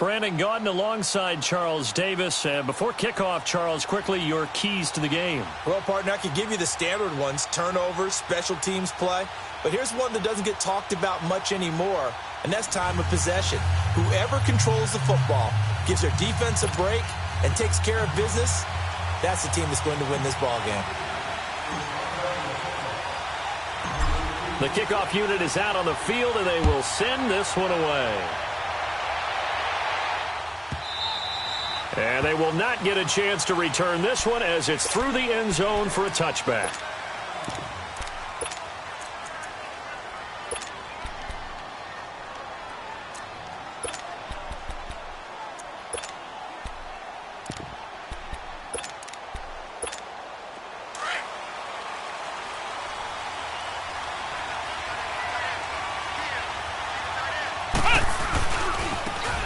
Brandon Gaudin alongside Charles Davis. Before kickoff, Charles, quickly your keys to the game. Well, partner, I could give you the standard ones, turnovers, special teams play. But here's one that doesn't get talked about much anymore, and that's time of possession. Whoever controls the football, gives their defense a break, and takes care of business, that's the team that's going to win this ball game. The kickoff unit is out on the field, and they will send this one away. And they will not get a chance to return this one as it's through the end zone for a touchback.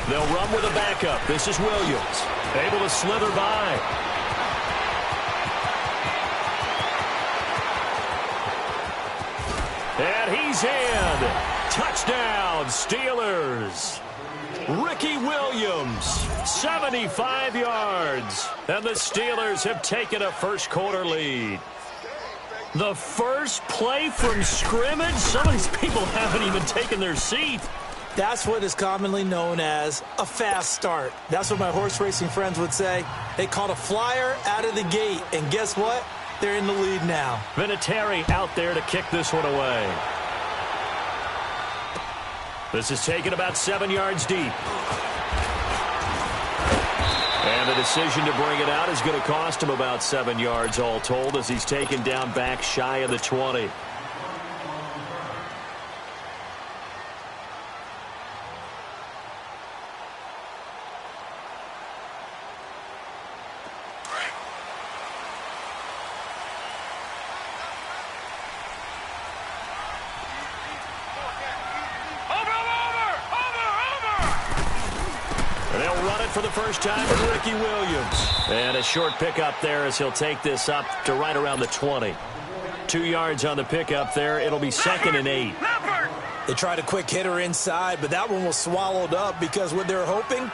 They'll run with a backup. This is Williams, able to slither by. And he's in. Touchdown, Steelers. Ricky Williams, 75 yards. And the Steelers have taken a first-quarter lead. The first play from scrimmage? Some of these people haven't even taken their seat. That's what is commonly known as a fast start. That's what my horse racing friends would say. They caught a flyer out of the gate, and guess what? They're in the lead now. Vinatieri out there to kick this one away. This is taken about 7 yards deep. And the decision to bring it out is going to cost him about 7 yards all told as he's taken down back shy of the 20. For the first time with Ricky Williams. And a short pickup there as he'll take this up to right around the 20. 2 yards on the pickup there. It'll be 2nd and 8. They tried a quick hitter inside, but that one was swallowed up because what they're hoping,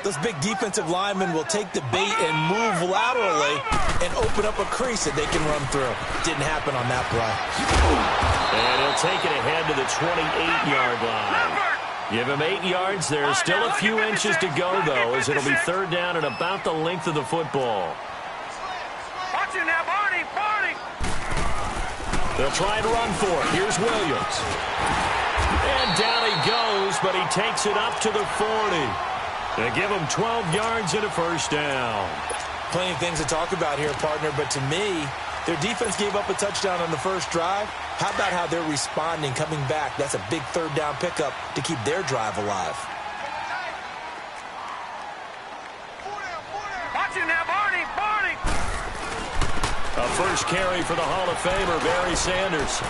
those big defensive linemen will take the bait and move laterally and open up a crease that they can run through. Didn't happen on that play. And he'll take it ahead to the 28-yard line. Give him 8 yards. There's still a few inches to go, though, as it'll be 3rd down and about the length of the football. Watch it now, Barney, Barney. They'll try and run for it. Here's Williams. And down he goes, but he takes it up to the 40. They give him 12 yards and a first down. Plenty of things to talk about here, partner, but to me, their defense gave up a touchdown on the first drive. How about how they're responding, coming back? That's a big 3rd down pickup to keep their drive alive. Watch it now, Barney, Barney. A first carry for the Hall of Famer, Barry Sanders.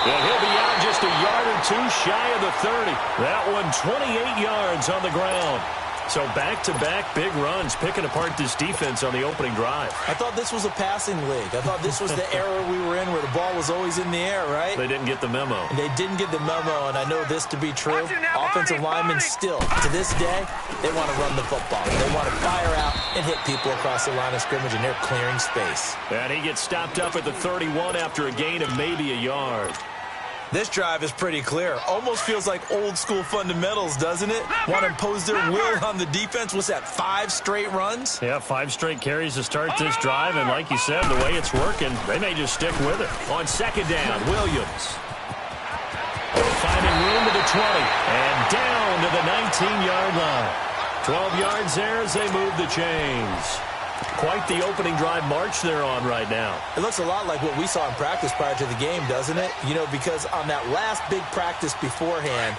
And he'll be out just a yard or two shy of the 30. That one 28 yards on the ground. So back-to-back big runs, picking apart this defense on the opening drive. I thought this was a passing league. I thought this was the era we were in where the ball was always in the air, right? They didn't get the memo. And they didn't get the memo, and I know this to be true. Offensive linemen still, to this day, they want to run the football. They want to fire out and hit people across the line of scrimmage, and they're clearing space. And he gets stopped up at the 31 after a gain of maybe a yard. This drive is pretty clear. Almost feels like old-school fundamentals, doesn't it? Want to impose their will on the defense. What's that, 5 straight runs? Yeah, 5 straight carries to start this drive. And like you said, the way it's working, they may just stick with it. On 2nd down, Williams. Finding room to the 20. And down to the 19-yard line. 12 yards there as they move the chains. Quite the opening drive march they're on right now. It looks a lot like what we saw in practice prior to the game, doesn't it? You know, because on that last big practice beforehand,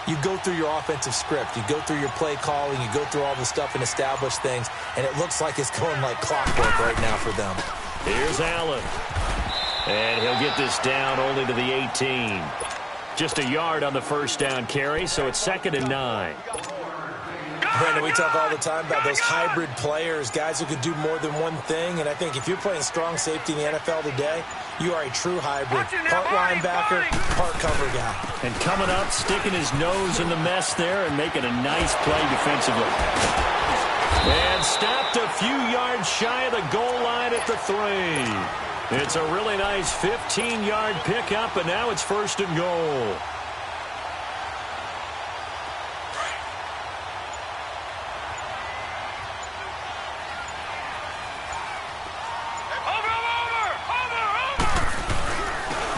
you go through your offensive script. You go through your play calling. You go through all the stuff and establish things. And it looks like it's going like clockwork right now for them. Here's Allen. And he'll get this down only to the 18. Just a yard on the first down carry, so it's 2nd and 9. Brandon, we talk all the time about those hybrid players, guys who could do more than one thing. And I think if you're playing strong safety in the NFL today, you are a true hybrid. Part linebacker, part cover guy. And coming up, sticking his nose in the mess there and making a nice play defensively. And stopped a few yards shy of the goal line at the 3. It's a really nice 15-yard pickup, and now it's 1st and goal.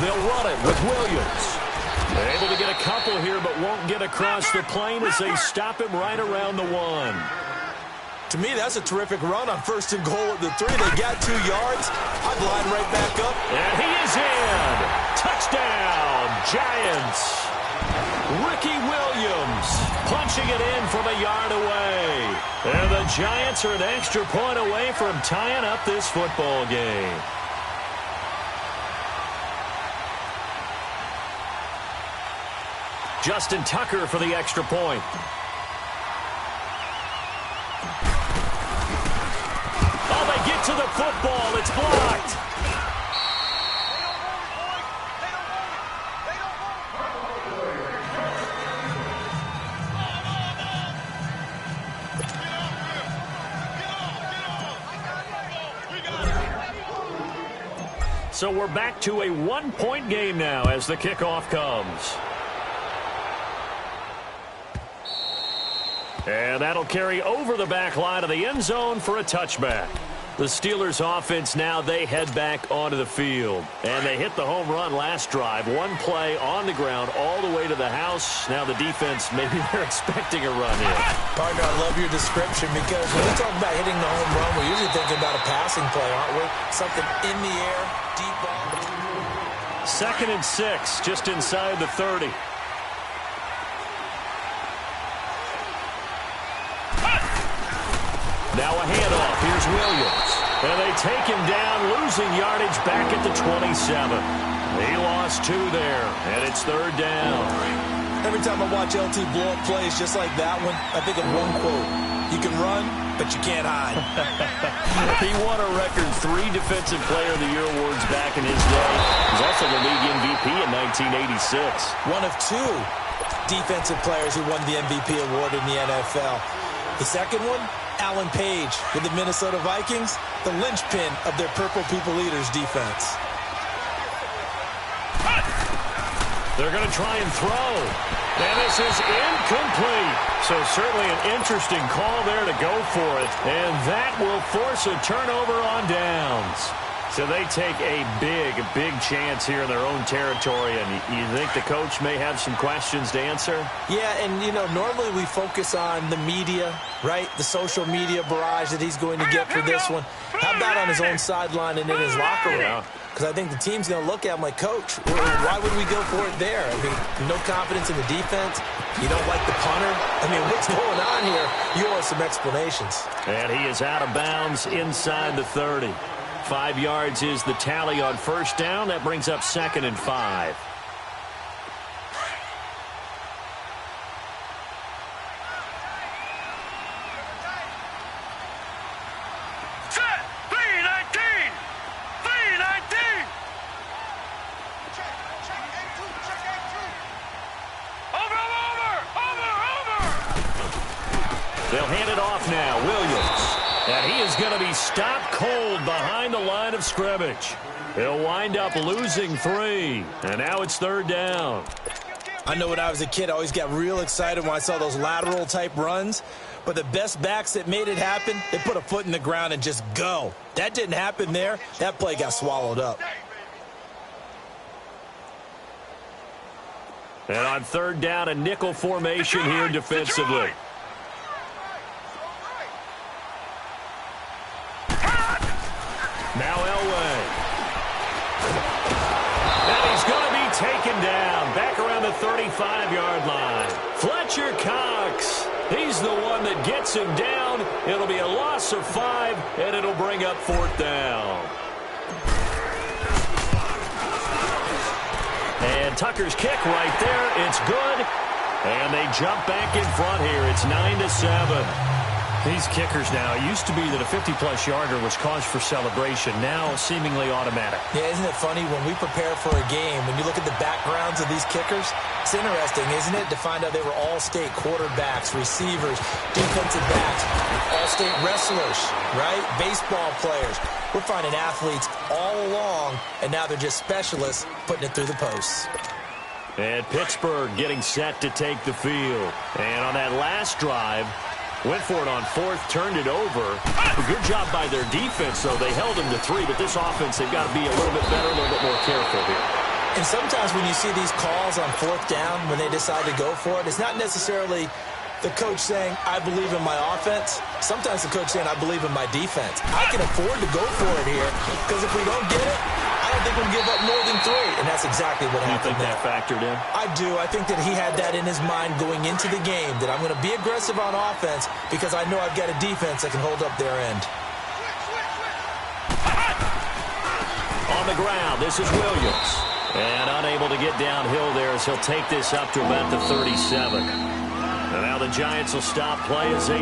They'll run it with Williams. Able to get a couple here, but won't get across the plane as they stop him right around the 1. To me, that's a terrific run on 1st and goal at the 3. They got 2 yards. I'd line right back up. And he is in. Touchdown, Giants. Ricky Williams punching it in from a yard away. And the Giants are an extra point away from tying up this football game. Justin Tucker for the extra point. Oh, they get to the football. It's blocked. So we're back to a 1-point game now as the kickoff comes. And that'll carry over the back line of the end zone for a touchback. The Steelers offense now, they head back onto the field. And they hit the home run last drive. 1 play on the ground all the way to the house. Now the defense, maybe they're expecting a run in. Partner, I love your description because when we talk about hitting the home run, we're usually thinking about a passing play, aren't we? Something in the air, deep ball. 2nd and 6, just inside the 30. Now a handoff. Here's Williams. And they take him down, losing yardage back at the 27. He lost 2 there, and it's 3rd down. Every time I watch LT blow up plays just like that one, I think of one quote. You can run, but you can't hide. He won a record 3 Defensive Player of the Year awards back in his day. He was also the league MVP in 1986. One of 2 defensive players who won the MVP award in the NFL. The second one, Alan Page with the Minnesota Vikings, the linchpin of their Purple People Eaters defense. They're going to try and throw. And this is incomplete. So certainly an interesting call there to go for it. And that will force a turnover on downs. So they take a big chance here in their own territory. And you think the coach may have some questions to answer? Yeah, and, you know, normally we focus on the media, right? The social media barrage that he's going to get for this one. How about on his own sideline and in his locker room? Because I think the team's going to look at him like, Coach, why would we go for it there? I mean, no confidence in the defense. You don't like the punter. I mean, what's going on here? You want some explanations. And he is out of bounds inside the 30. 5 yards is the tally on 1st down. That brings up 2nd and 5. Set! 319! 319! Over! They'll hand it off now. Williams. And he is going to be stopped cold behind the line of scrimmage. He'll wind up losing 3. And now it's 3rd down. I know when I was a kid, I always got real excited when I saw those lateral-type runs. But the best backs that made it happen, they put a foot in the ground and just go. That didn't happen there. That play got swallowed up. And on 3rd down, a nickel formation here defensively. Now Elway. And he's going to be taken down back around the 35-yard line. Fletcher Cox. He's the one that gets him down. It'll be a loss of 5, and it'll bring up 4th down. And Tucker's kick right there. It's good. And they jump back in front here. It's 9-7. These kickers now, it used to be that a 50-plus yarder was cause for celebration. Now seemingly automatic. Yeah, isn't it funny when we prepare for a game, when you look at the backgrounds of these kickers, it's interesting, isn't it, to find out they were all-state quarterbacks, receivers, defensive backs, all-state wrestlers, right? Baseball players. We're finding athletes all along, and now they're just specialists putting it through the posts. And Pittsburgh getting set to take the field. And on that last drive, went for it on fourth, turned it over. A good job by their defense, though. They held them to 3, but this offense, they've got to be a little bit better, a little bit more careful here. And sometimes when you see these calls on fourth down, when they decide to go for it, it's not necessarily the coach saying, I believe in my offense. Sometimes the coach saying, I believe in my defense. I can afford to go for it here, because if we don't get it, I don't think we'll give up more than 3. And that's exactly what happened. You think that factored in? I do. I think that he had that in his mind going into the game, that I'm going to be aggressive on offense because I know I've got a defense that can hold up their end. On the ground, this is Williams. And unable to get downhill there as he'll take this up to about the 37. And now the Giants will stop play as they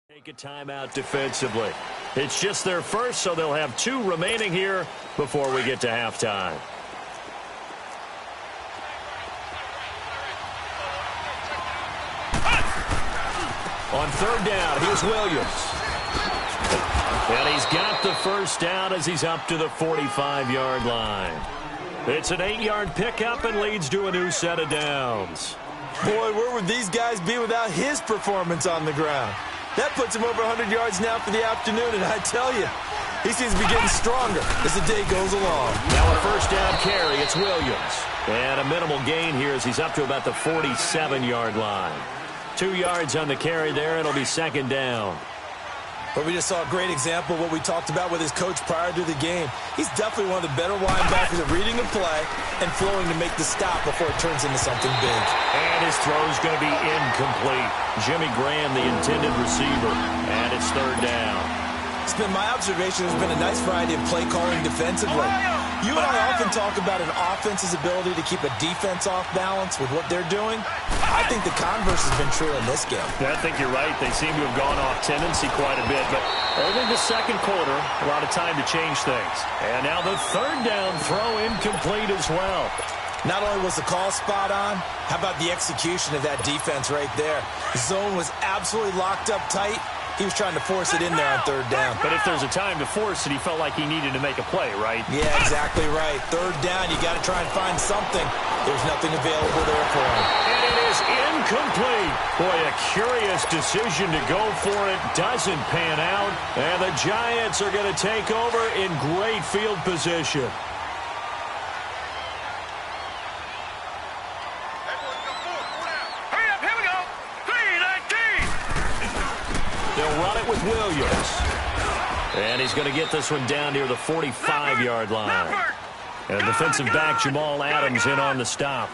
take a timeout defensively. It's just their first, so they'll have 2 remaining here before we get to halftime. On third down, here's Williams. And he's got the first down as he's up to the 45-yard line. It's an 8-yard pickup and leads to a new set of downs. Boy, where would these guys be without his performance on the ground? That puts him over 100 yards now for the afternoon, and I tell you, he seems to be getting stronger as the day goes along. Now a first down carry, it's Williams. And a minimal gain here as he's up to about the 47-yard line. 2 yards on the carry there, it'll be second down. But we just saw a great example of what we talked about with his coach prior to the game. He's definitely one of the better linebackers at reading a play and flowing to make the stop before it turns into something big. And his throw's going to be incomplete. Jimmy Graham, the intended receiver, and it's third down. It's been my observation there's been a nice variety of play calling defensively. You and I often talk about an offense's ability to keep a defense off balance with what they're doing. I think the converse has been true in this game. Yeah, I think you're right. They seem to have gone off tendency quite a bit, but only the second quarter, a lot of time to change things. And now the third down throw incomplete as well. Not only was the call spot on, how about the execution of that defense right there? The zone was absolutely locked up tight. He was trying to force it in there on third down. But if there's a time to force it, he felt like he needed to make a play, right? Yeah, exactly right. Third down, you got to try and find something. There's nothing available there for him. And it is incomplete. Boy, a curious decision to go for it. Doesn't pan out. And the Giants are going to take over in great field position. They'll run it with Williams. And he's going to get this one down near the 45-yard line. And defensive back Jamal Adams in on the stop.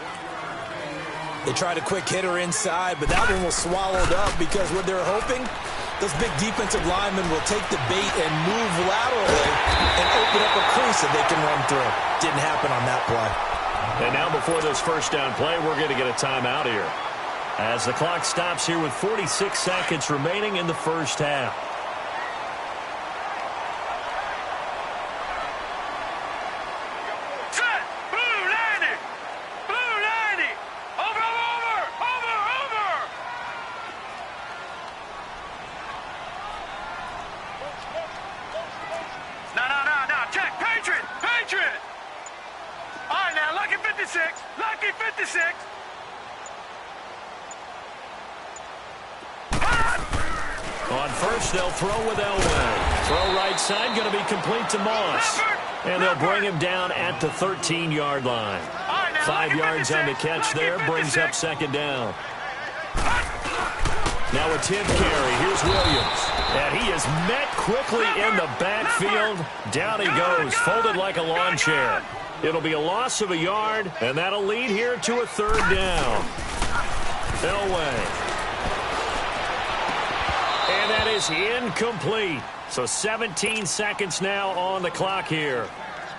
They tried a quick hitter inside, but that one was swallowed up because what they're hoping, those big defensive linemen will take the bait and move laterally and open up a crease that they can run through. Didn't happen on that play. And now before this first down play, we're going to get a timeout here, as the clock stops here with 46 seconds remaining in the first half. Set! Blue 90! Blue 90! Over! No. Check! Patriot! All right, now, lucky 56! Lucky 56! On first, they'll throw with Elway. Throw right side, going to be complete to Moss. And they'll bring him down at the 13-yard line. 5 yards on the catch there, brings up second down. Now a tip carry. Here's Williams. And he is met quickly in the backfield. Down he goes, folded like a lawn chair. It'll be a loss of a yard, and that'll lead here to a third down. Elway. And that is incomplete. So 17 seconds now on the clock here.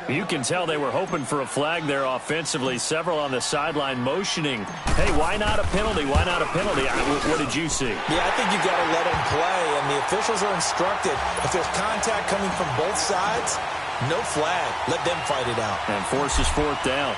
You can tell they were hoping for a flag there offensively. Several on the sideline motioning. Hey, why not a penalty? Why not a penalty? What did you see? Yeah, I think you got to let them play, and the officials are instructed. If there's contact coming from both sides, no flag. Let them fight it out. And forces fourth down.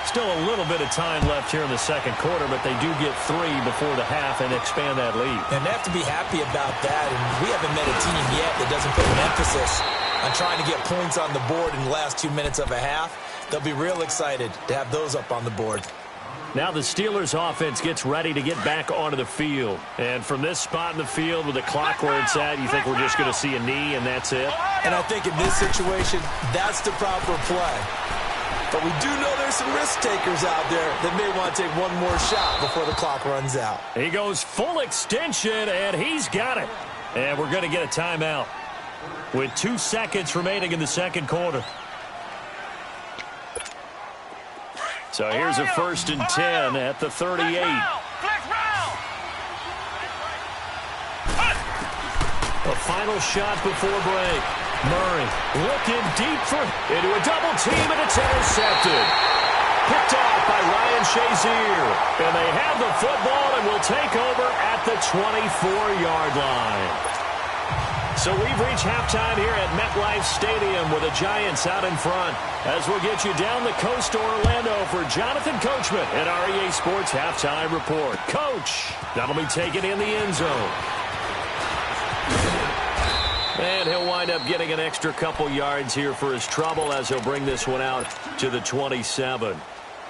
Still a little bit of time left here in the second quarter, but they do get 3 before the half and expand that lead. And they have to be happy about that. And we haven't met a team yet that doesn't put an emphasis on trying to get points on the board in the last 2 minutes of a half. They'll be real excited to have those up on the board. Now the Steelers offense gets ready to get back onto the field. And from this spot in the field with the clock where it's at, you think we're just going to see a knee and that's it? And I think in this situation, that's the proper play. But we do know there's some risk takers out there that may want to take one more shot before the clock runs out. He goes full extension, and he's got it. And we're going to get a timeout with 2 seconds remaining in the second quarter. So here's a 1st and 10 at the 38. A final shot before break. Murray looking deep into a double team, and it's intercepted. Picked off by Ryan Shazier. And they have the football and will take over at the 24-yard line. So we've reached halftime here at MetLife Stadium with the Giants out in front. As we'll get you down the coast to Orlando for Jonathan Coachman at REA Sports Halftime Report. Coach, that'll be taken in the end zone. And he'll wind up getting an extra couple yards here for his trouble as he'll bring this one out to the 27.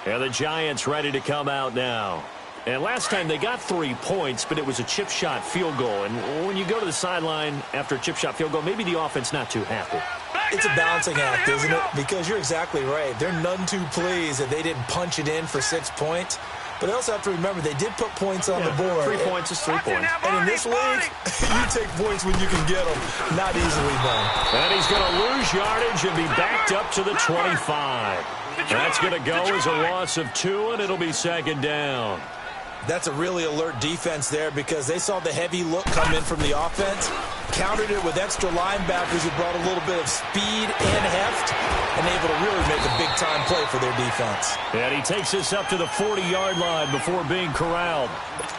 And the Giants ready to come out now. And last time they got 3 points, but it was a chip shot field goal. And when you go to the sideline after a chip shot field goal, maybe the offense not too happy. It's a balancing act, isn't it? Because you're exactly right. They're none too pleased that they didn't punch it in for 6 points. But they also have to remember they did put points on the board. 3 points is 3 points. And in this league, you take points when you can get them. Not easily done. And he's going to lose yardage and be backed up to the 25. That's going to go as a loss of 2, and it'll be second down. That's a really alert defense there because they saw the heavy look come in from the offense, countered it with extra linebackers who brought a little bit of speed and heft, and able to really make a big-time play for their defense. And he takes us up to the 40-yard line before being corralled.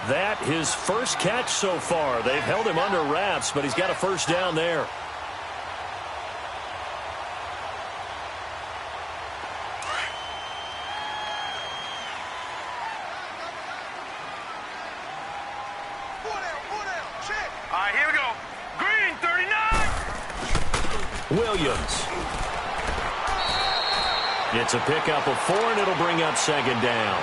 That his first catch so far. They've held him under wraps, but he's got a first down there. Williams. It's a pickup of 4, and it'll bring up second down.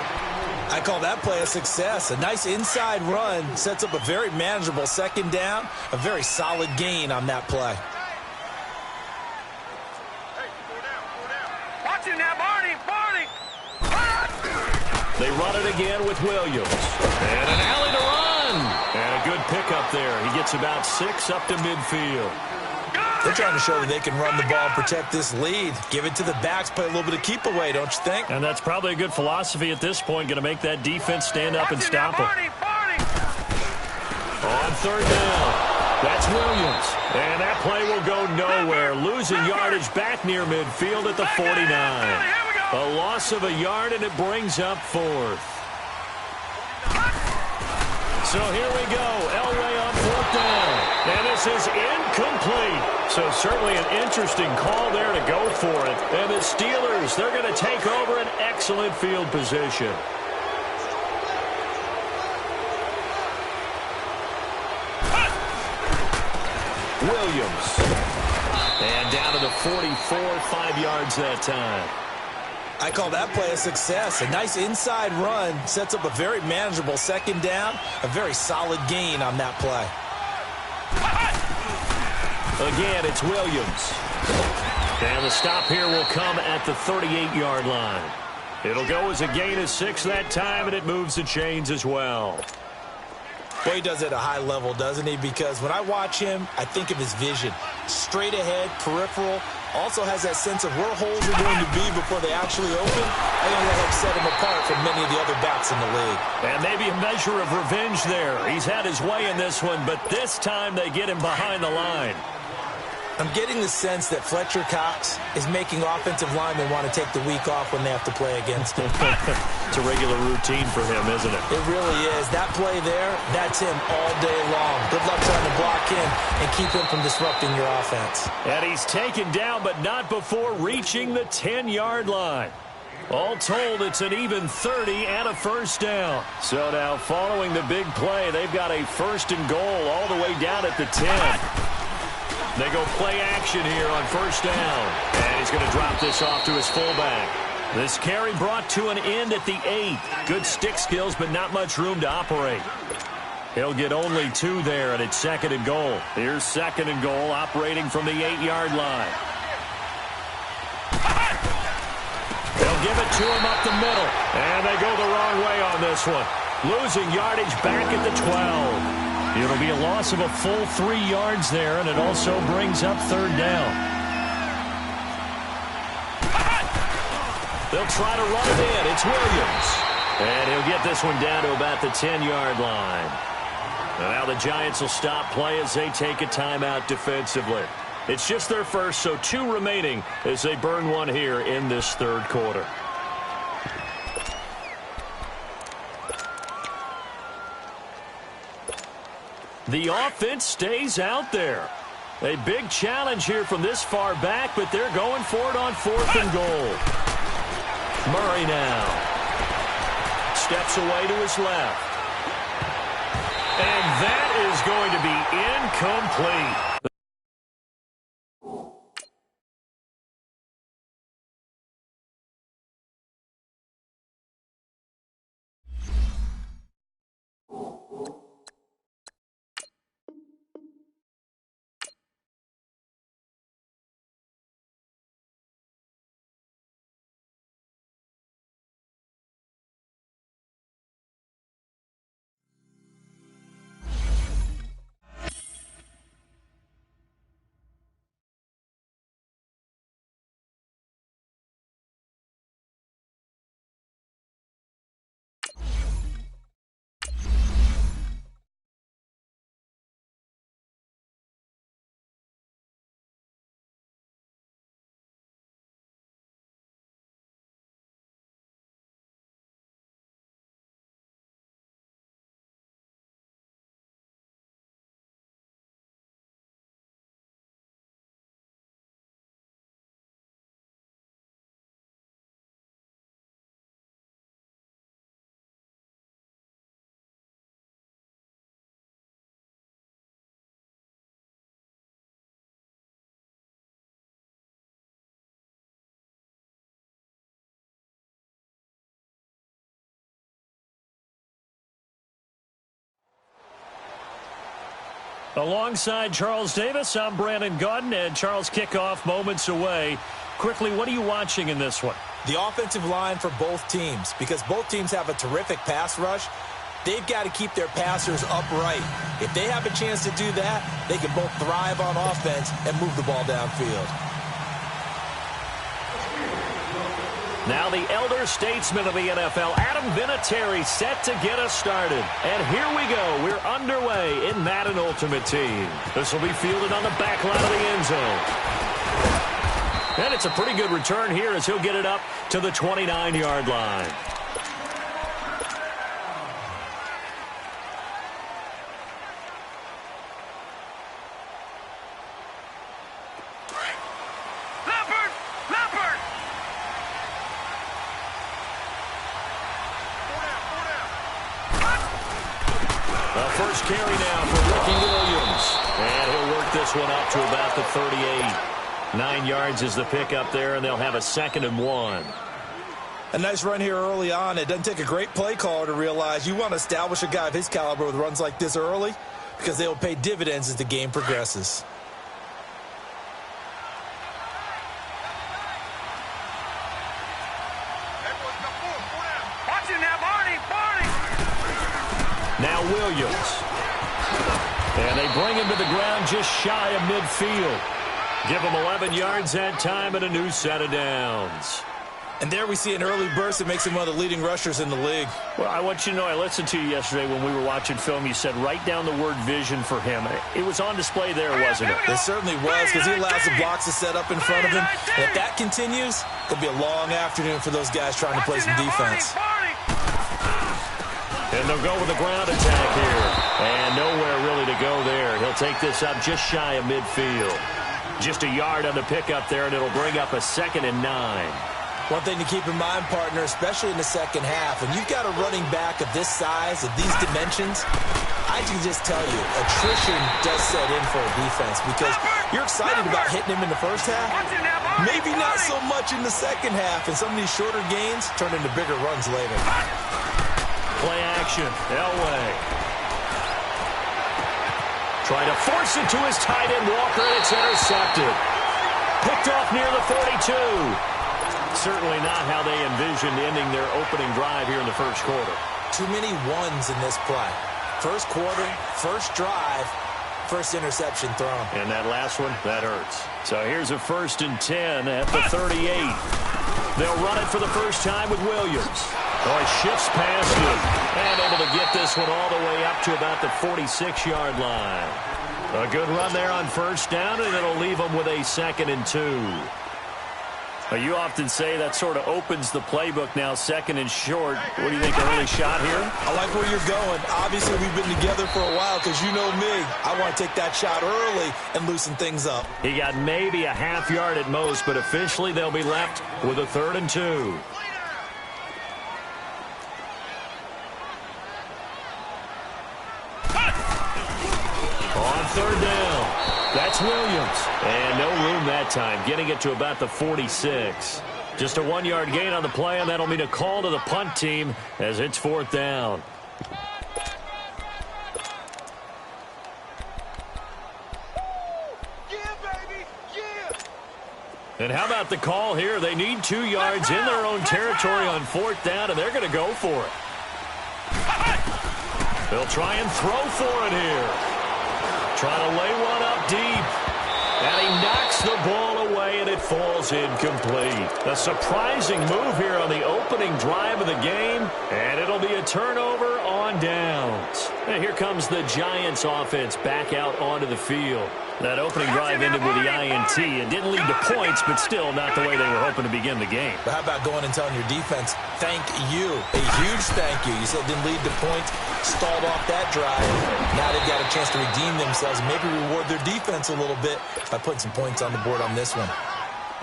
I call that play a success. A nice inside run sets up a very manageable second down. A very solid gain on that play. Watch it now, Barney. They run it again with Williams. And an alley to run. And a good pickup there. He gets about 6 up to midfield. They're trying to show that they can run the ball and protect this lead. Give it to the backs, play a little bit of keep away, don't you think? And that's probably a good philosophy at this point. Going to make that defense stand up and stop them. On third down, that's Williams. And that play will go nowhere. Losing yardage back near midfield at the 49. A loss of a yard, and it brings up 4th. So here we go. Elway on 4th down. And this is incomplete. So certainly an interesting call there to go for it. And the Steelers, they're going to take over an excellent field position. Williams. And down to the 44, 5 yards that time. I call that play a success. A nice inside run sets up a very manageable second down. A very solid gain on that play. Again, it's Williams. And the stop here will come at the 38-yard line. It'll go as a gain of 6 that time, and it moves the chains as well. Well, he does it at a high level, doesn't he? Because when I watch him, I think of his vision. Straight ahead, peripheral. Also has that sense of where holes are going to be before they actually open. I think that helps set him apart from many of the other backs in the league. And maybe a measure of revenge there. He's had his way in this one, but this time they get him behind the line. I'm getting the sense that Fletcher Cox is making offensive linemen want to take the week off when they have to play against him. It's a regular routine for him, isn't it? It really is. That play there, that's him all day long. Good luck trying to block him and keep him from disrupting your offense. And he's taken down, but not before reaching the 10-yard line. All told, it's an even 30 and a first down. So now, following the big play, they've got a first and goal all the way down at the 10. They go play action here on first down. And he's going to drop this off to his fullback. This carry brought to an end at the 8. Good stick skills, but not much room to operate. He'll get only 2 there, and it's second and goal. Here's second and goal, operating from the 8-yard line. They'll give it to him up the middle. And they go the wrong way on this one. Losing yardage back at the 12. It'll be a loss of a full 3 yards there, and it also brings up third down. They'll try to run it in. It's Williams. And he'll get this one down to about the 10-yard line. And now the Giants will stop play as they take a timeout defensively. It's just their first, so 2 remaining as they burn one here in this third quarter. The offense stays out there. A big challenge here from this far back, but they're going for it on 4th and goal. Murray now. Steps away to his left. And that is going to be incomplete. Alongside Charles Davis, I'm Brandon Gaudin, and Charles, kickoff moments away. Quickly, what are you watching in this one? The offensive line for both teams, because both teams have a terrific pass rush. They've got to keep their passers upright. If they have a chance to do that, they can both thrive on offense and move the ball downfield. Now the elder statesman of the NFL, Adam Vinatieri, set to get us started. And here we go. We're underway in Madden Ultimate Team. This will be fielded on the back line of the end zone. And it's a pretty good return here as he'll get it up to the 29-yard line. First carry now for Ricky Williams. And he'll work this one up to about the 38. 9 yards is the pickup there, and they'll have a 2nd and 1. A nice run here early on. It doesn't take a great play caller to realize you want to establish a guy of his caliber with runs like this early, because they will pay dividends as the game progresses. Now Williams. And they bring him to the ground just shy of midfield. Give him 11 yards that time and a new set of downs. And there we see an early burst that makes him one of the leading rushers in the league. Well, I want you to know, I listened to you yesterday when we were watching film. You said write down the word vision for him. It was on display there, wasn't it? It certainly was, because he allows the blocks to set up in front of him. And if that continues, it'll be a long afternoon for those guys trying to play some defense. And they'll go with the ground attack here. And nowhere really to go there. He'll take this up just shy of midfield. Just a yard on the pickup there, and it'll bring up a 2nd and 9. One thing to keep in mind, partner, especially in the second half, when you've got a running back of this size, of these dimensions, I can just tell you, attrition does set in for a defense because you're excited about hitting him in the first half. Maybe not so much in the second half, and some of these shorter gains turn into bigger runs later. Play action. Elway. Trying to force it to his tight end, Walker, and it's intercepted. Picked off near the 42. Certainly not how they envisioned ending their opening drive here in the first quarter. Too many ones in this play. First quarter, first drive, first interception thrown. And that last one, that hurts. So here's a 1st and 10 at the 38. They'll run it for the first time with Williams. Oh, he shifts past him. And able to get this one all the way up to about the 46-yard line. A good run there on first down, and it'll leave them with a 2nd and 2. You often say that sort of opens the playbook now, 2nd and short. What do you think, early shot here? I like where you're going. Obviously, we've been together for a while because you know me. I want to take that shot early and loosen things up. He got maybe a half yard at most, but officially they'll be left with a 3rd and 2. On 3rd down. That's Williams. And no room that time, getting it to about the 46. Just a 1-yard gain on the play, and that'll mean a call to the punt team as it's 4th down. And how about the call here? They need 2 yards in their own territory on 4th down, and they're going to go for it. They'll try and throw for it here. Trying to lay one up deep. And he knocks the ball away, and it falls incomplete. A surprising move here on the opening drive of the game, and it'll be a turnover on downs. And here comes the Giants offense back out onto the field. That opening drive ended with the INT. It didn't lead to points, but still not the way they were hoping to begin the game. But how about going and telling your defense, thank you, a huge thank you. You said it didn't lead to points, stalled off that drive. Now they've got a chance to redeem themselves, maybe reward their defense a little bit by putting some points on the board on this one.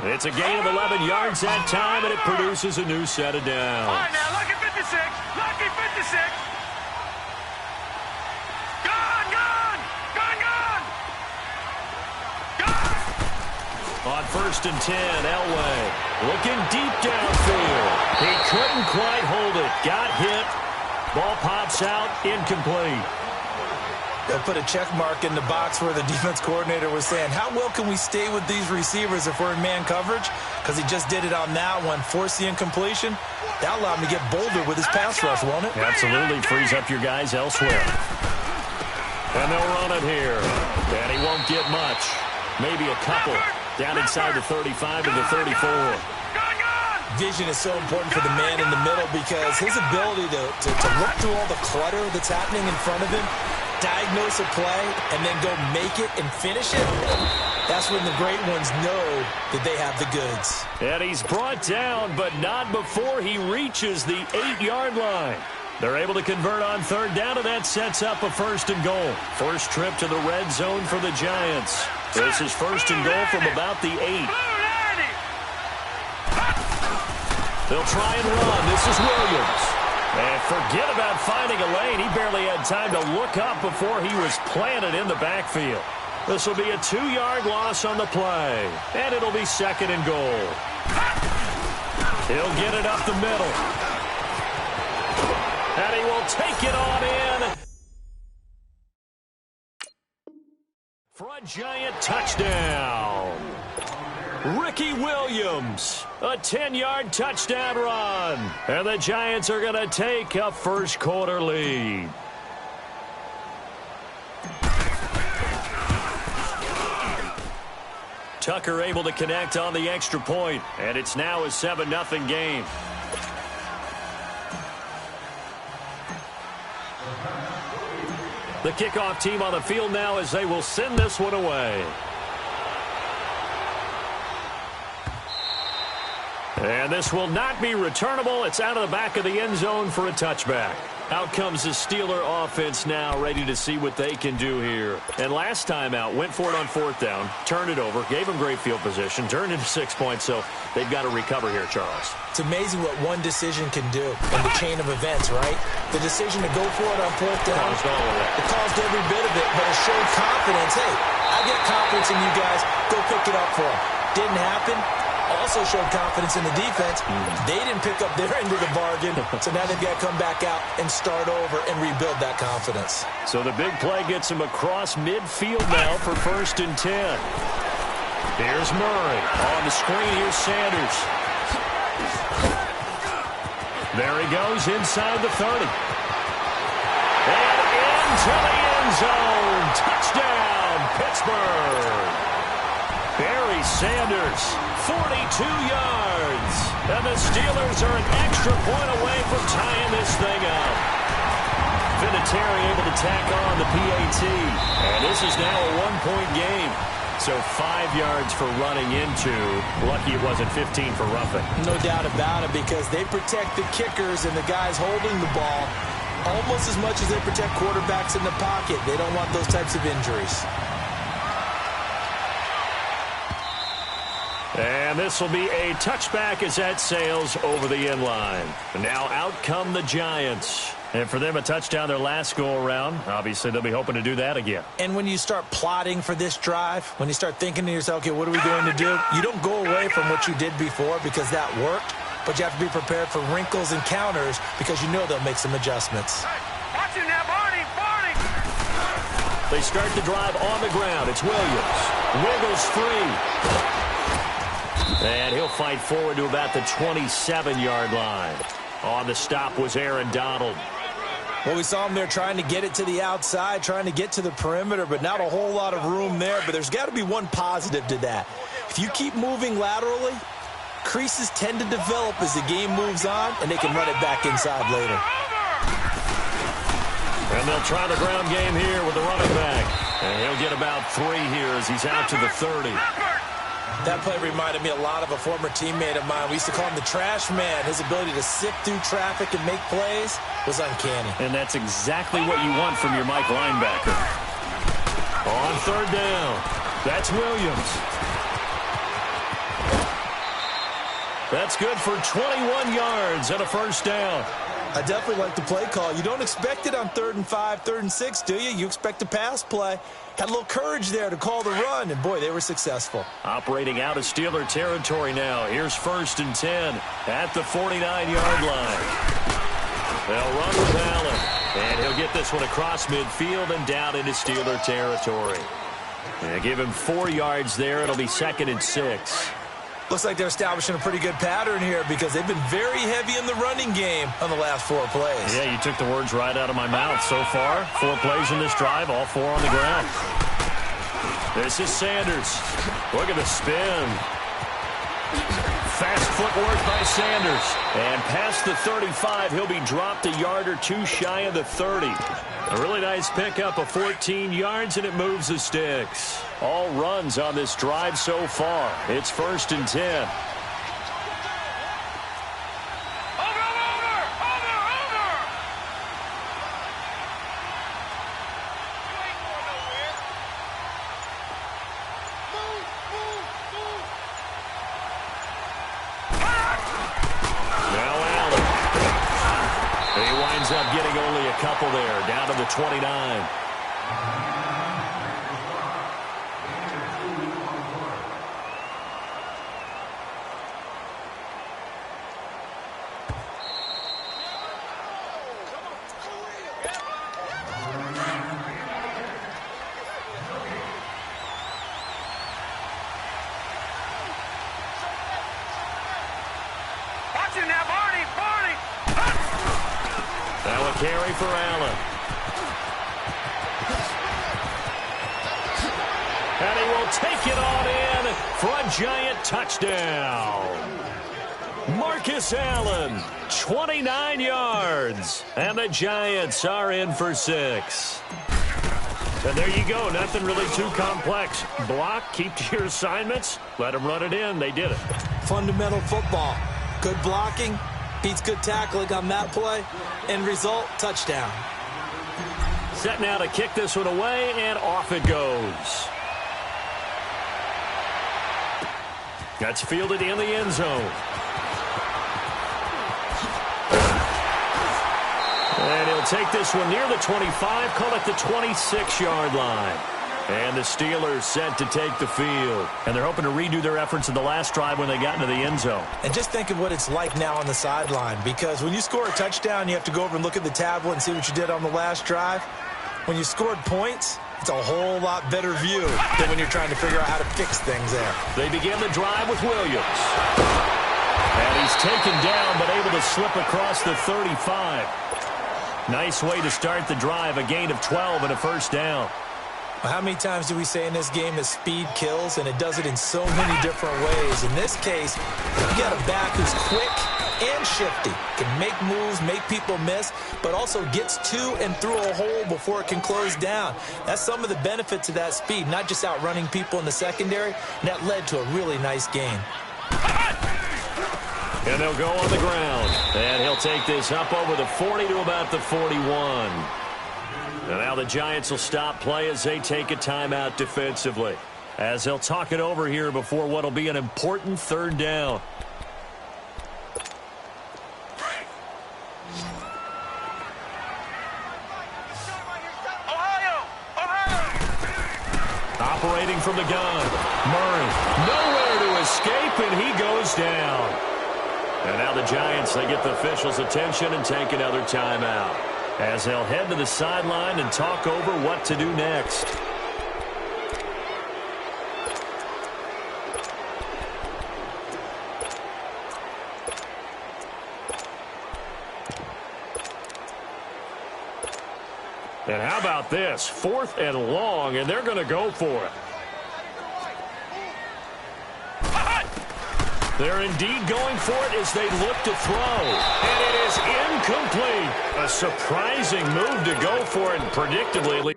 It's a gain of 11 yards that time, and it produces a new set of downs. All right, now, lucky 56. Lucky 56. On 1st and 10, Elway looking deep downfield. He couldn't quite hold it. Got hit. Ball pops out. Incomplete. They'll put a check mark in the box where the defense coordinator was saying, how well can we stay with these receivers if we're in man coverage? Because he just did it on that one, forced the incompletion. That allowed him to get bolder with his pass rush, won't it? Absolutely. Frees up your guys elsewhere. And they'll run it here. And he won't get much. Maybe a couple. Down inside the 35 to the 34. Vision is so important for the man in the middle because his ability to look through all the clutter that's happening in front of him, diagnose a play, and then go make it and finish it, that's when the great ones know that they have the goods. And he's brought down, but not before he reaches the 8-yard line. They're able to convert on 3rd down, and that sets up a 1st and goal. First trip to the red zone for the Giants. This is 1st and goal from about the 8. They'll try and run. This is Williams. And forget about finding a lane. He barely had time to look up before he was planted in the backfield. This will be a 2-yard loss on the play. And it'll be 2nd and goal. He'll get it up the middle. And he will take it on in. For a Giant touchdown. Ricky Williams, a 10-yard touchdown run. And the Giants are going to take a first quarter lead. Tucker able to connect on the extra point, and it's now a 7-0 game. The kickoff team on the field now as they will send this one away. And this will not be returnable. It's out of the back of the end zone for a touchback. Out comes the Steeler offense now, ready to see what they can do here. And last time out, went for it on 4th down, turned it over, gave them great field position, turned into 6 points, so they've got to recover here, Charles. It's amazing what one decision can do in the chain of events, right? The decision to go for it on 4th down, it caused every bit of it, but it showed confidence. Hey, I get confidence in you guys. Go pick it up for them. Didn't happen. Also showed confidence in the defense. They didn't pick up their end of the bargain, so now they've got to come back out and start over and rebuild that confidence. So the big play gets him across midfield now for 1st and 10. Here's Murray. On the screen, here's Sanders. There he goes inside the 30. And into the end zone. Touchdown, Pittsburgh. Barry Sanders, 42 yards. And the Steelers are an extra point away from tying this thing up. Vinatieri able to tack on the PAT. And this is now a 1-point game. So 5 yards for running into. Lucky it wasn't 15 for roughing. No doubt about it, because they protect the kickers and the guys holding the ball almost as much as they protect quarterbacks in the pocket. They don't want those types of injuries. And this will be a touchback as that sails over the end line. Now out come the Giants. And for them, a touchdown their last go-around. Obviously, they'll be hoping to do that again. And when you start plotting for this drive, when you start thinking to yourself, okay, what are we going to do? You don't go away from what you did before because that worked, but you have to be prepared for wrinkles and counters because you know they'll make some adjustments. Hey, watch it now, Barney, Barney! They start the drive on the ground. It's Williams. Wiggles free. And he'll fight forward to about the 27-yard line. On the stop was Aaron Donald. Well, we saw him there trying to get it to the outside, trying to get to the perimeter, but not a whole lot of room there. But there's got to be one positive to that. If you keep moving laterally, creases tend to develop as the game moves on, and they can run it back inside later. And they'll try the ground game here with the running back. And he'll get about 3 here as he's out to the 30. That play reminded me a lot of a former teammate of mine. We used to call him the trash man. His ability to sift through traffic and make plays was uncanny. And that's exactly what you want from your Mike linebacker. On 3rd down, that's Williams. That's good for 21 yards and a 1st down. I definitely like the play call. You don't expect it on 3rd and 5, 3rd and 6, do you? You expect a pass play. Had a little courage there to call the run, and boy, they were successful. Operating out of Steeler territory now. Here's 1st and 10 at the 49-yard line. They'll run with Allen, and he'll get this one across midfield and down into Steeler territory. And give him 4 yards there. It'll be 2nd and 6. Looks like they're establishing a pretty good pattern here because they've been very heavy in the running game on the last 4 plays. Yeah, you took the words right out of my mouth. So far, 4 plays in this drive, all 4 on the ground. This is Sanders. Look at the spin. Fast footwork by Sanders. And past the 35, he'll be dropped a yard or 2 shy of the 30. A really nice pickup of 14 yards, and it moves the sticks. All runs on this drive so far. It's 1st and 10. Up getting only a couple there, down to the 29. Watch it now, Barney, Barney! Now a carry for Allen. And he will take it on in for a Giant touchdown. Marcus Allen, 29 yards. And the Giants are in for 6. And there you go. Nothing really too complex. Block, keep to your assignments, let them run it in. They did it. Fundamental football. Good blocking, beats good tackling on that play. End result, touchdown. Set now to kick this one away, and off it goes. That's fielded in the end zone. And he'll take this one near the 25, call it the 26-yard line. And the Steelers set to take the field. And they're hoping to redo their efforts in the last drive when they got into the end zone. And just think of what it's like now on the sideline, because when you score a touchdown, you have to go over and look at the tablet and see what you did on the last drive. When you scored points, it's a whole lot better view than when you're trying to figure out how to fix things there. They begin the drive with Williams. And he's taken down, but able to slip across the 35. Nice way to start the drive, a gain of 12 and a first down. Well, how many times do we say in this game that speed kills, and it does it in so many different ways? In this case, you got a back who's quick and shifty, can make moves, make people miss, but also gets to and through a hole before it can close down. That's some of the benefits of that speed, not just outrunning people in the secondary, and that led to a really nice gain. And they'll go on the ground. And he'll take this up over the 40 to about the 41. And now the Giants will stop play as they take a timeout defensively, as they'll talk it over here before what will be an important third down. Operating from the gun, Murray, nowhere to escape, and he goes down. And now the Giants, they get the officials' attention and take another timeout, as they'll head to the sideline and talk over what to do next. And how about this? 4th and long, and they're going to go for it. They're indeed going for it as they look to throw. And it is incomplete. A surprising move to go for it, predictably.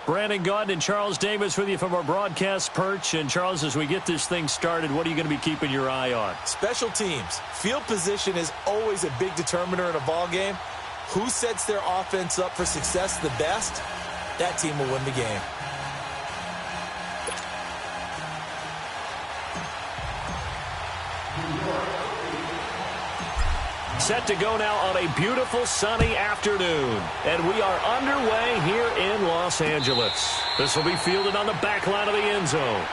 Brandon Gaudin and Charles Davis with you from our broadcast perch. And, Charles, as we get this thing started, what are you going to be keeping your eye on? Special teams. Field position is always a big determiner in a ball game. Who sets their offense up for success the best, that team will win the game. Set to go now on a beautiful sunny afternoon. And we are underway here in Los Angeles. This will be fielded on the back line of the end zone.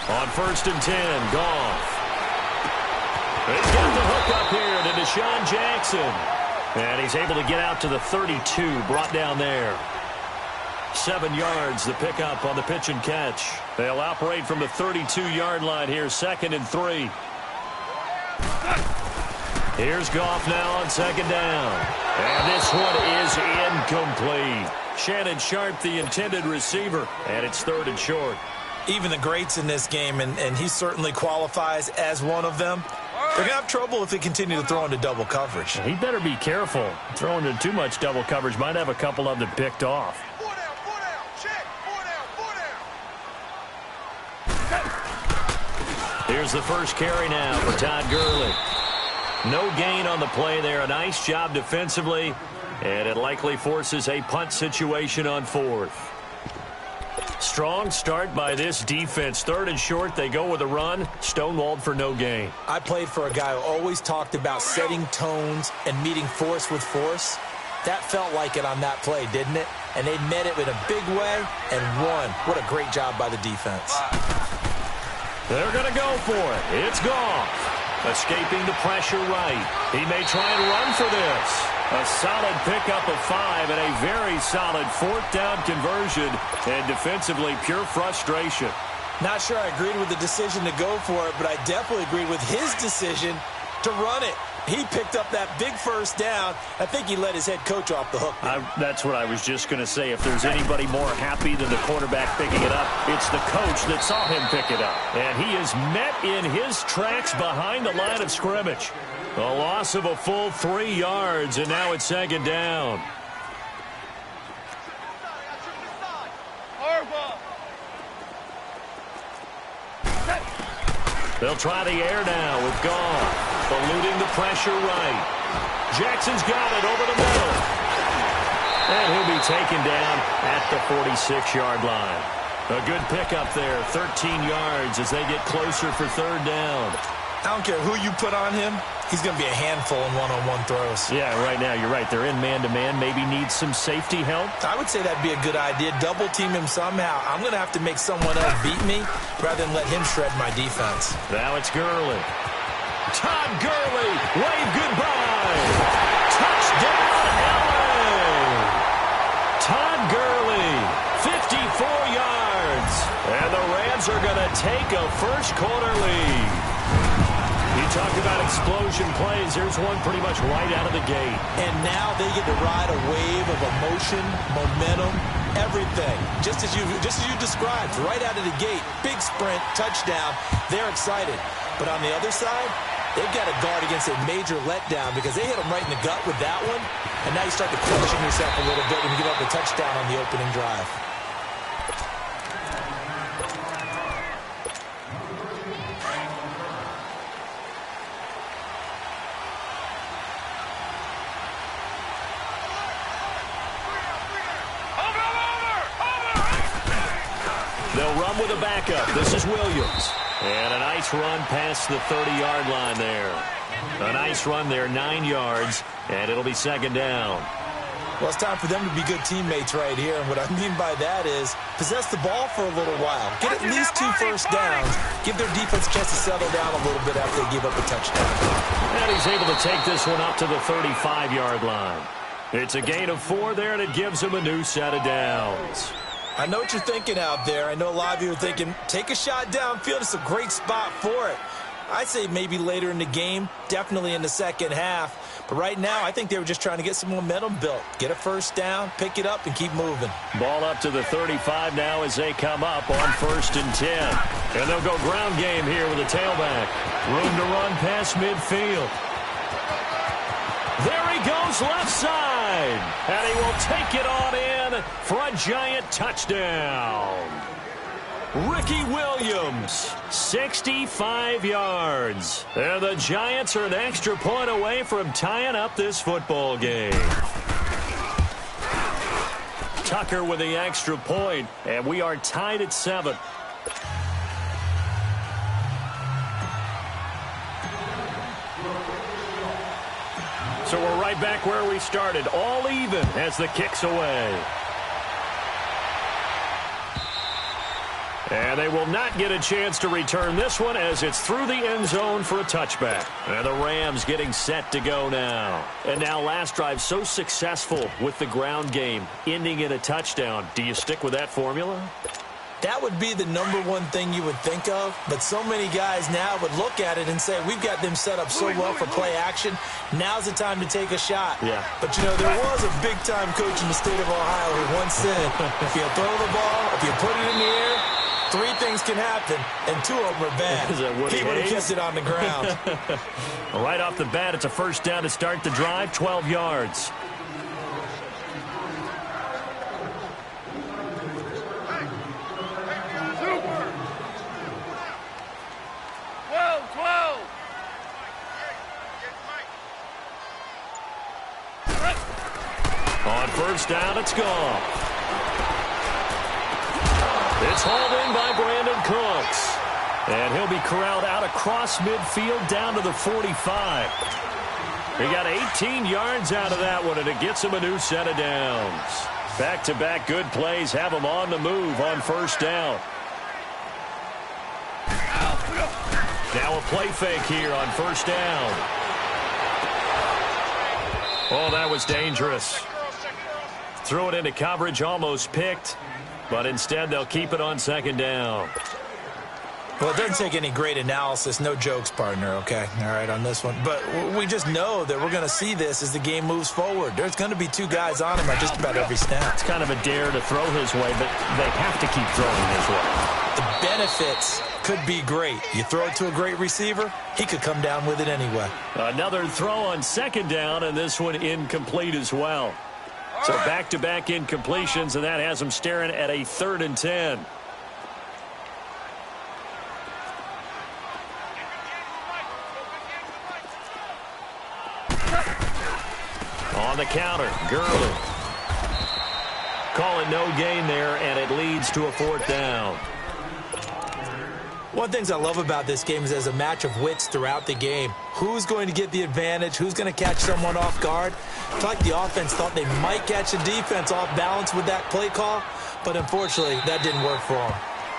On 1st and 10, Goff. He's got the hook up here to Deshaun Jackson. And he's able to get out to the 32, brought down there. 7 yards, the pickup on the pitch and catch. They'll operate from the 32-yard line here, 2nd and 3. Here's Goff now on 2nd down. And this one is incomplete. Shannon Sharp, the intended receiver, and it's 3rd and short. Even the greats in this game, and he certainly qualifies as one of them, they're going to have trouble if they continue to throw into double coverage. He better be careful. Throwing into too much double coverage might have a couple of them picked off. 4 down, check. 4 down. Here's the first carry now for Todd Gurley. No gain on the play there. A nice job defensively, and it likely forces a punt situation on 4th. Strong start by this defense. 3rd and short, they go with a run. Stonewalled for no gain. I played for a guy who always talked about setting tones and meeting force with force. That felt like it on that play, didn't it? And they met it in a big way and won. What a great job by the defense. They're going to go for it. It's Goff. Escaping the pressure right. He may try and run for this. A solid pickup of 5 and a very solid 4th down conversion. And defensively, pure frustration. Not sure I agreed with the decision to go for it, but I definitely agreed with his decision to run it. He picked up that big 1st down. I think he let his head coach off the hook. That's what I was just going to say. If there's anybody more happy than the quarterback picking it up, it's the coach that saw him pick it up. And he is met in his tracks behind the line of scrimmage. A loss of a full 3 yards, and now it's 2nd down. They'll try the air now with Goff. Eluding the pressure right. Jackson's got it over the middle. And he'll be taken down at the 46-yard line. A good pickup there, 13 yards as they get closer for 3rd down. I don't care who you put on him. He's going to be a handful in one-on-one throws. Yeah, right now, you're right. They're in man-to-man. Maybe needs some safety help. I would say that'd be a good idea. Double team him somehow. I'm going to have to make someone else beat me rather than let him shred my defense. Now it's Gurley. Todd Gurley, wave goodbye. Touchdown, LA. Todd Gurley, 54 yards. And the Rams are going to take a first-quarter lead. You talk about explosion plays. Here's one pretty much right out of the gate. And now they get to ride a wave of emotion, momentum, everything. Just as you described, right out of the gate. Big sprint, touchdown. They're excited. But on the other side, they've got to guard against a major letdown because they hit them right in the gut with that one. And now you start to question yourself a little bit when you give up a touchdown on the opening drive. They'll run with a backup. This is Williams. And a nice run past the 30-yard line there. A nice run there, 9 yards, and it'll be 2nd down. Well, it's time for them to be good teammates right here. And what I mean by that is possess the ball for a little while. Get at least 2 first downs. Give their defense a chance to settle down a little bit after they give up a touchdown. And he's able to take this one up to the 35-yard line. It's a gain of 4 there, and it gives him a new set of downs. I know what you're thinking out there. I know a lot of you are thinking, take a shot downfield. It's a great spot for it. I'd say maybe later in the game, definitely in the second half. But right now, I think they were just trying to get some momentum built. Get a first down, pick it up, and keep moving. Ball up to the 35 now as they come up on 1st and 10. And they'll go ground game here with a tailback. Room to run past midfield. There he goes left side. And he will take it on in for a Giant touchdown. Ricky Williams, 65 yards. And the Giants are an extra point away from tying up this football game. Tucker with the extra point, and we are tied at 7. So we're right back where we started, all even as the kick's away. And they will not get a chance to return this one as it's through the end zone for a touchback. And the Rams getting set to go now. And now last drive so successful with the ground game, ending in a touchdown. Do you stick with that formula? That would be the #1 thing you would think of, but so many guys now would look at it and say, we've got them set up so well for play action. Now's the time to take a shot. Yeah. But, you know, there was a big-time coach in the state of Ohio who once said, if you throw the ball, if you put it in the air, 3 things can happen, and 2 of them are bad. He would have kept it on the ground. Right off the bat, it's a first down to start the drive, 12 yards. On first down, it's gone. It's hauled in by Brandon Cooks. And he'll be corralled out across midfield down to the 45. He got 18 yards out of that one, and it gets him a new set of downs. Back-to-back good plays have him on the move on first down. Now a play fake here on first down. Oh, that was dangerous. Threw it into coverage, almost picked. But instead, they'll keep it on second down. Well, it doesn't take any great analysis. No jokes, partner, okay? All right, on this one. But we just know that we're going to see this as the game moves forward. There's going to be 2 guys on him at just about every snap. It's kind of a dare to throw his way, but they have to keep throwing his way. The benefits could be great. You throw it to a great receiver, he could come down with it anyway. Another throw on second down, and this one incomplete as well. So back-to-back incompletions, and that has them staring at a 3rd and 10. On the counter, Gurley. Call it no gain there, and it leads to a 4th down. One of the things I love about this game is there's a match of wits throughout the game. Who's going to get the advantage? Who's going to catch someone off guard? I feel like the offense thought they might catch the defense off balance with that play call, but unfortunately, that didn't work for them.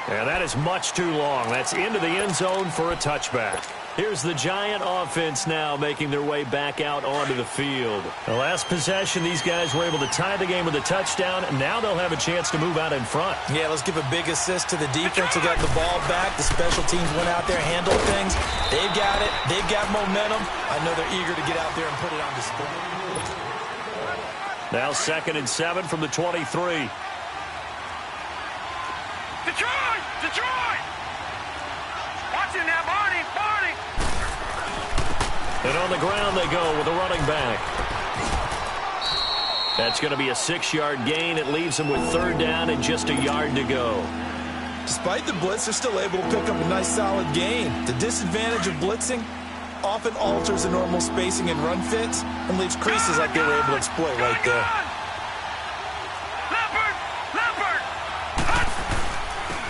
Yeah, that is much too long. That's into the end zone for a touchback. Here's the Giant offense now making their way back out onto the field. The last possession, these guys were able to tie the game with a touchdown, and now they'll have a chance to move out in front. Yeah, let's give a big assist to the defense who got the ball back. The special teams went out there, handled things. They've got it. They've got momentum. I know they're eager to get out there and put it on display. Now 2nd and 7 from the 23. Detroit! Detroit! Watch it now, Barney! Barney! And on the ground they go with a running back. That's going to be a 6-yard gain. It leaves them with 3rd down and just a yard to go. Despite the blitz, they're still able to pick up a nice, solid gain. The disadvantage of blitzing often alters the normal spacing and run fits and leaves creases like they were able to exploit right there.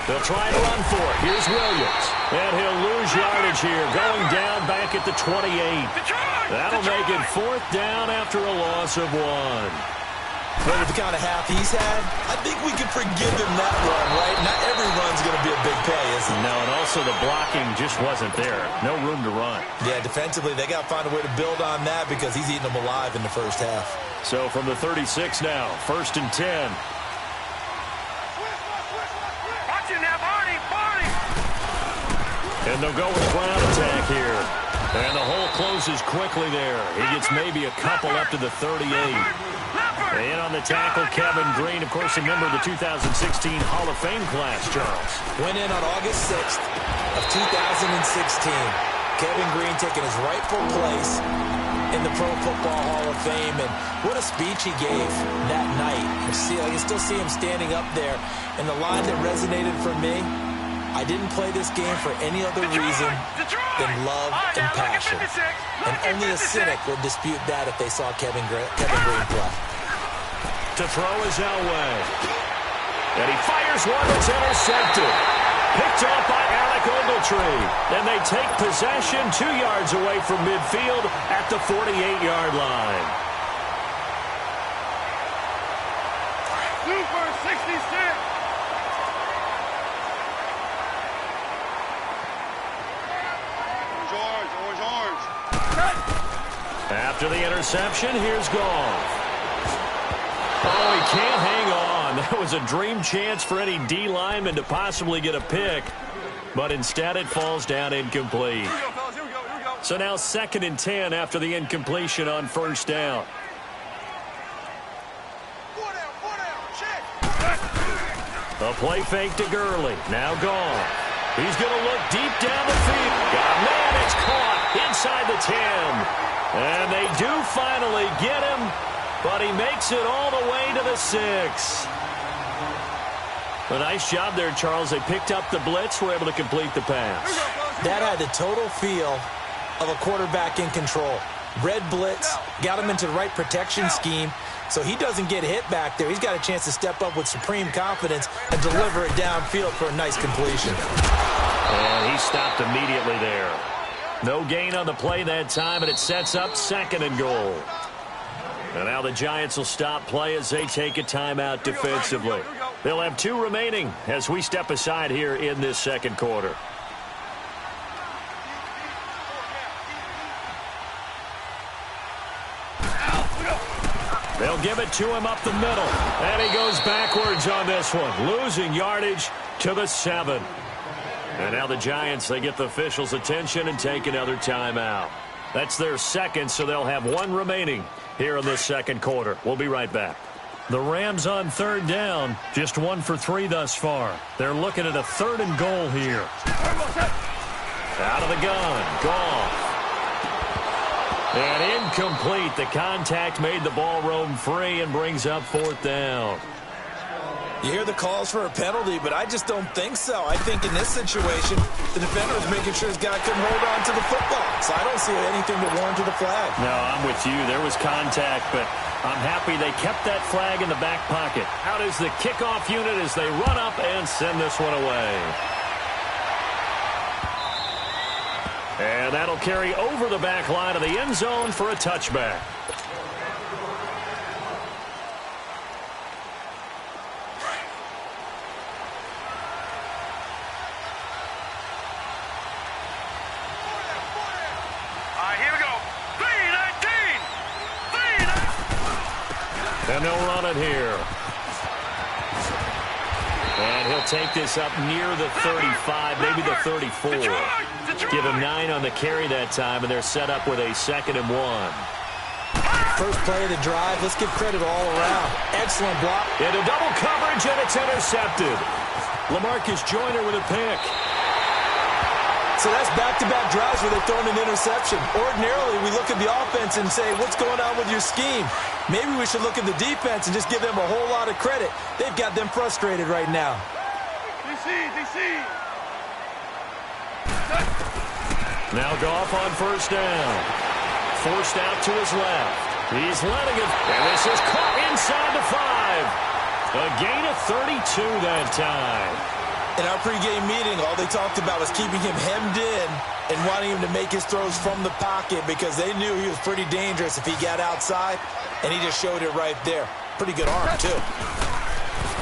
They'll try to run for it. Here's Williams. And he'll lose yardage here, going down back at the 28. That'll make it 4th down after a loss of 1. Well, with the kind of half he's had, I think we can forgive him that run, right? Not every run's going to be a big play, is it? No, and also the blocking just wasn't there. No room to run. Yeah, defensively, they got to find a way to build on that because he's eating them alive in the first half. So from the 36 now, 1st and 10. And they'll go with a ground attack here. And the whole closes quickly there. He gets maybe a couple up to the 38. And on the tackle, Kevin Green, of course, a member of the 2016 Hall of Fame class, Charles. Went in on August 6th of 2016. Kevin Green taking his rightful place in the Pro Football Hall of Fame. And what a speech he gave that night. I can still see him standing up there. And the line that resonated for me, I didn't play this game for any other reason than love and passion. And only a cynic would dispute that if they saw Kevin Green play. To throw is Elway. And he fires one that's intercepted. Picked off by Alec Ogletree. And they take possession 2 yards away from midfield at the 48-yard line. Super 66. Orange. After the interception, here's Goff. Oh, he can't hang on. That was a dream chance for any D lineman to possibly get a pick. But instead it falls down incomplete. Here we go, fellas. Here we go. So now 2nd and 10 after the incompletion on first down. Four down. Check. A play fake to Gurley. Now Goff. He's going to look deep down the field. Man, it's caught inside the 10. And they do finally get him, but he makes it all the way to the 6. A nice job there, Charles. They picked up the blitz, were able to complete the pass. That had the total feel of a quarterback in control. Red blitz, got him into the right protection scheme, so he doesn't get hit back there. He's got a chance to step up with supreme confidence and deliver it downfield for a nice completion. And he stopped immediately there. No gain on the play that time, and it sets up 2nd and goal. And now the Giants will stop play as they take a timeout defensively. They'll have 2 remaining as we step aside here in this second quarter. They'll give it to him up the middle. And he goes backwards on this one, losing yardage to the 7. And now the Giants, they get the officials' attention and take another timeout. That's their 2nd, so they'll have 1 remaining here in this second quarter. We'll be right back. The Rams on 3rd down, just 1 for 3 thus far. They're looking at a 3rd and goal here. Out of the gun, Goff. And incomplete. The contact made the ball roam free and brings up 4th down. You hear the calls for a penalty, but I just don't think so. I think in this situation, the defender is making sure his guy couldn't hold on to the football. So I don't see anything that warranted the flag. No, I'm with you. There was contact, but I'm happy they kept that flag in the back pocket. Out is the kickoff unit as they run up and send this one away. And that'll carry over the back line of the end zone for a touchback. And they'll run it here. And he'll take this up near the 35, maybe the 34. Give him 9 on the carry that time, and they're set up with a 2nd and 1. First play of the drive. Let's give credit all around. Excellent block. Into double coverage, and it's intercepted. LaMarcus Joyner with a pick. So that's back-to-back drives where they've thrown an interception. Ordinarily, we look at the offense and say, what's going on with your scheme? Maybe we should look at the defense and just give them a whole lot of credit. They've got them frustrated right now. DC. Now Goff on first down. Forced out to his left. He's letting it. And this is caught inside the 5. A gain of 32 that time. In our pregame meeting, all they talked about was keeping him hemmed in and wanting him to make his throws from the pocket because they knew he was pretty dangerous if he got outside, and he just showed it right there. Pretty good arm, too.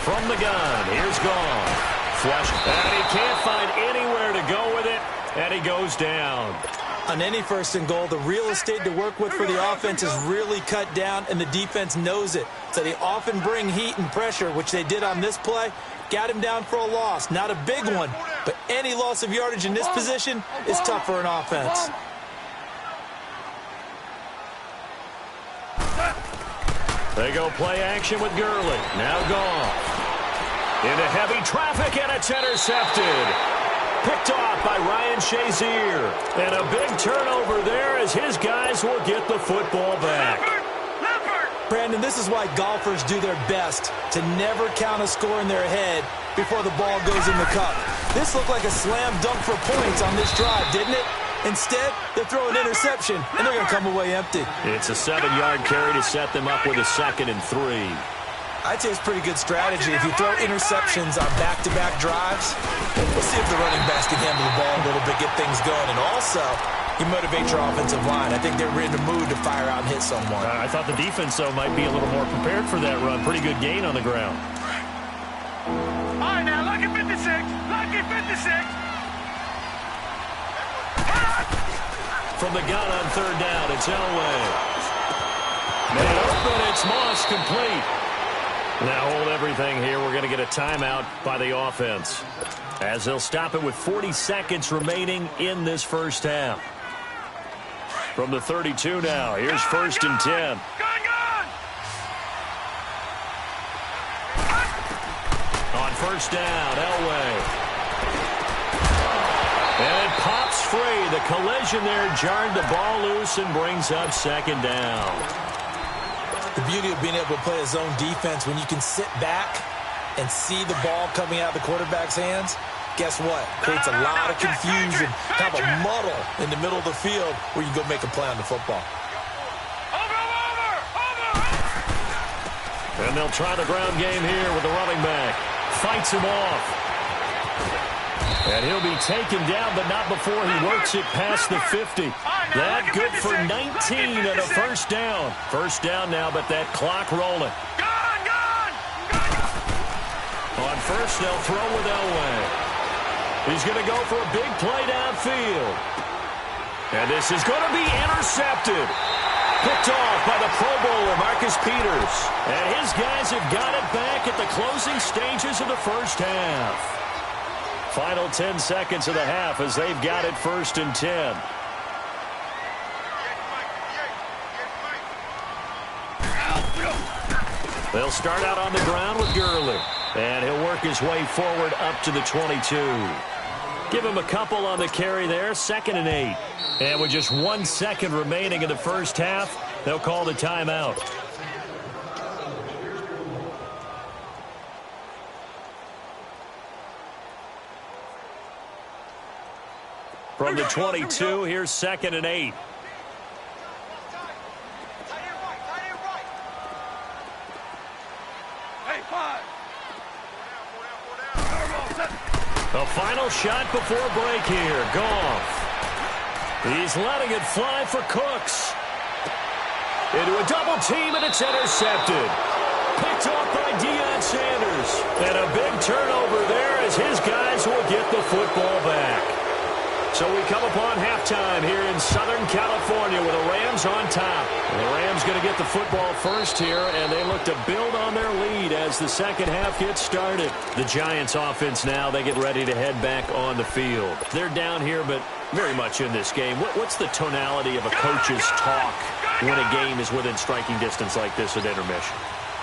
From the gun, here's Goff. Flush, and he can't find anywhere to go with it, and he goes down. On any 1st and goal, the real estate to work with for the offense is really cut down, and the defense knows it. So they often bring heat and pressure, which they did on this play. Got him down for a loss. Not a big one, but any loss of yardage in this position is tough for an offense. They go play action with Gurley. Now Goff. Into heavy traffic, and it's intercepted. Picked off by Ryan Shazier. And a big turnover there as his guys will get the football back. Brandon, this is why golfers do their best to never count a score in their head before the ball goes in the cup. This looked like a slam dunk for points on this drive, didn't it? Instead, they throw an interception, and they're going to come away empty. It's a 7-yard carry to set them up with a 2nd and 3. I'd say it's pretty good strategy. If you throw interceptions on back-to-back drives, we'll see if the running backs can handle the ball a little bit, get things going. And also, you motivate your offensive line. I think they're in the mood to fire out and hit someone. I thought the defense, though, might be a little more prepared for that run. Pretty good gain on the ground. All right, now, lucky 56. Lucky 56. From the gun on 3rd down, it's Elway. Man open, it's Moss, complete. Now hold everything here. We're going to get a timeout by the offense, as they'll stop it with 40 seconds remaining in this first half. From the 32 now, here's 1st and 10. On 1st down, Elway. And it pops free. The collision there jarred the ball loose and brings up 2nd down. The beauty of being able to play a zone defense, when you can sit back and see the ball coming out of the quarterback's hands, guess what? Creates a lot of confusion, kind of a muddle in the middle of the field where you can go make a play on the football. And they'll try the ground game here with the running back. Fights him off. And he'll be taken down, but not before he works it past the 50. That good for 19 and a 1st down. 1st down now, but that clock rolling. On 1st, they'll throw with Elway. He's going to go for a big play downfield. And this is going to be intercepted. Picked off by the Pro Bowler, Marcus Peters. And his guys have got it back at the closing stages of the first half. Final 10 seconds of the half as they've got it 1st and 10. They'll start out on the ground with Gurley. And he'll work his way forward up to the 22. Give him a couple on the carry there. 2nd and 8. And with just 1 second remaining in the first half, they'll call the timeout. From the 22, here's 2nd and 8. A final shot before break here. Goff. He's letting it fly for Cooks. Into a double team, and it's intercepted. Picked off by Deion Sanders. And a big turnover there as his guys will get the football back. So we come upon halftime here in Southern California with the Rams on top. And the Rams going to get the football first here, and they look to build on their lead as the second half gets started. The Giants offense now, they get ready to head back on the field. They're down here, but very much in this game. What's the tonality of a coach's talk when a game is within striking distance like this at intermission?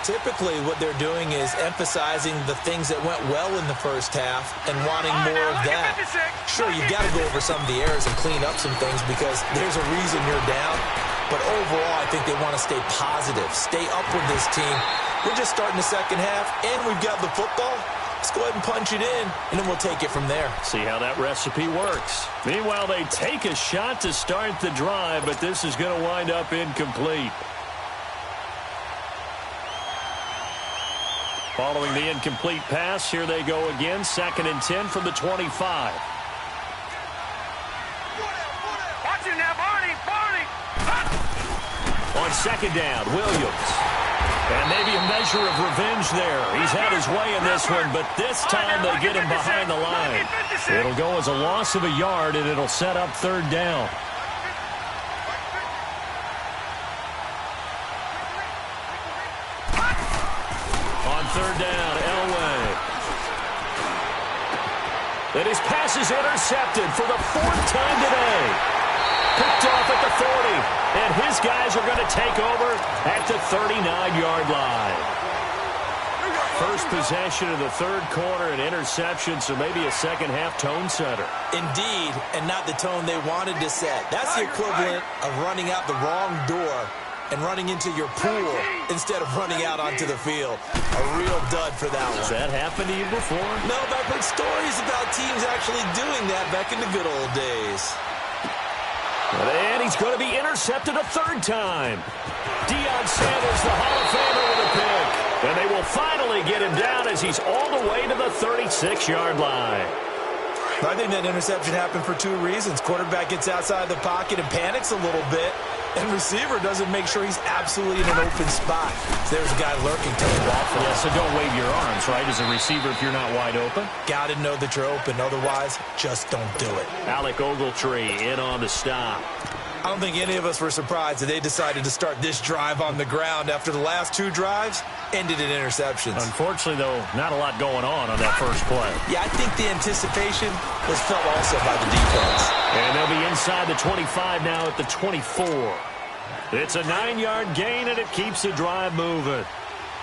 Typically, what they're doing is emphasizing the things that went well in the first half and wanting more of that. Sure, you've got to go over some of the errors and clean up some things because there's a reason you're down. But overall, I think they want to stay positive, stay up with this team. We're just starting the second half, and we've got the football. Let's go ahead and punch it in, and then we'll take it from there. See how that recipe works. Meanwhile, they take a shot to start the drive, but this is going to wind up incomplete. Following the incomplete pass, here they go again. 2nd and 10 from the 25. Watch it now, Barney! On 2nd down, Williams. And maybe a measure of revenge there. He's had his way in this one, but this time they get him behind the line. It'll go as a loss of a yard, and it'll set up 3rd down. On 3rd down, Elway. And his pass is intercepted for the 4th time today. Picked off at the and his guys are going to take over at the 39-yard line. First possession of the third quarter, an interception, so maybe a second-half tone setter. Indeed, and not the tone they wanted to set. That's the equivalent of running out the wrong door and running into your pool instead of running out onto the field. A real dud for that one. Has that happened to you before? No, but I've heard stories about teams actually doing that back in the good old days. And he's going to be intercepted a third time. Deion Sanders, the Hall of Famer, with a pick. And they will finally get him down as he's all the way to the 36-yard line. I think that interception happened for two reasons. Quarterback gets outside the pocket and panics a little bit, and receiver doesn't make sure he's absolutely in an open spot. So there's a guy lurking to the ball for him. Yeah, so don't wave your arms, right, as a receiver if you're not wide open? Got to know that you're open. Otherwise, just don't do it. Alec Ogletree in on the stop. I don't think any of us were surprised that they decided to start this drive on the ground after the last two drives ended in interceptions. Unfortunately, though, not a lot going on that first play. Yeah, I think the anticipation was felt also by the defense. And they'll be inside the 25 now at the 24. It's a 9-yard gain, and it keeps the drive moving.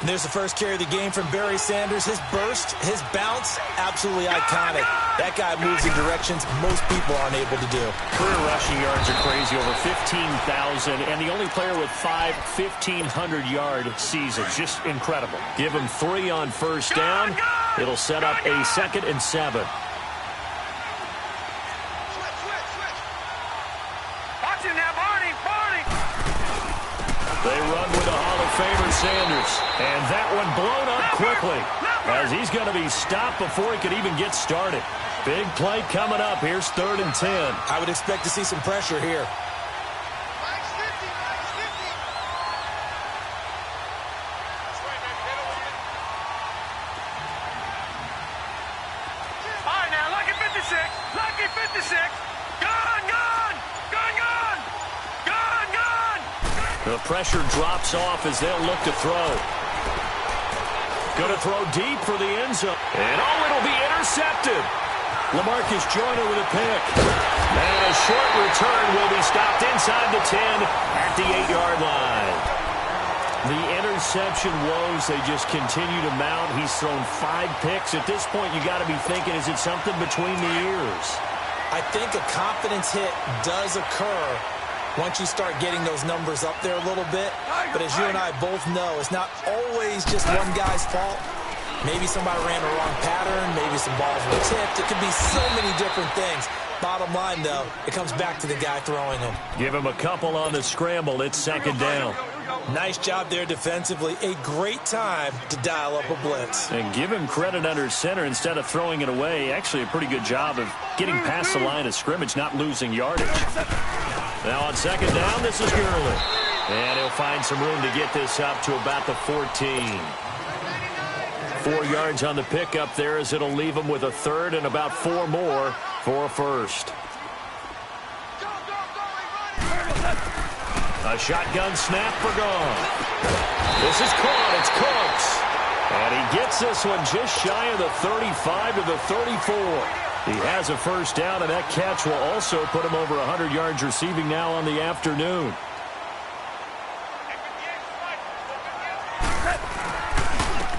And there's the first carry of the game from Barry Sanders. His burst, his bounce, absolutely iconic. That guy moves in directions most people aren't able to do. Career rushing yards are crazy, over 15,000, and the only player with 5 1,500-yard seasons. Just incredible. Give him 3 on first down. It'll set up a 2nd and 7. They run with the Hall of Famer Sanders. And that one blown up quickly as he's going to be stopped before he could even get started. Big play coming up. Here's 3rd and 10. I would expect to see some pressure here. All right, now, lucky 56. Lucky 56. Gone, gone. Gone, gone. Gone, gone. The pressure drops off as they'll look to throw. Going to throw deep for the end zone. And it'll be intercepted. LaMarcus Joyner with a pick. And a short return will be stopped inside the 10 at the 8-yard line. The interception woes, they just continue to mount. He's thrown 5 picks. At this point, you got to be thinking, is it something between the ears? I think a confidence hit does occur once you start getting those numbers up there a little bit. But as you and I both know, it's not always just one guy's fault. Maybe somebody ran the wrong pattern. Maybe some balls were tipped. It could be so many different things. Bottom line, though, it comes back to the guy throwing them. Give him a couple on the scramble. It's 2nd down. Nice job there defensively. A great time to dial up a blitz. And give him credit under center instead of throwing it away. Actually, a pretty good job of getting past the line of scrimmage, not losing yardage. Now on 2nd down, this is Gurley. And he'll find some room to get this up to about the 14. 4 yards on the pickup there as it'll leave him with a 3rd and about 4 more for a 1st. A shotgun snap for Gone. This is caught. It's Cooks. And he gets this one just shy of the 35 to the 34. He has a 1st down, and that catch will also put him over 100 yards receiving now on the afternoon.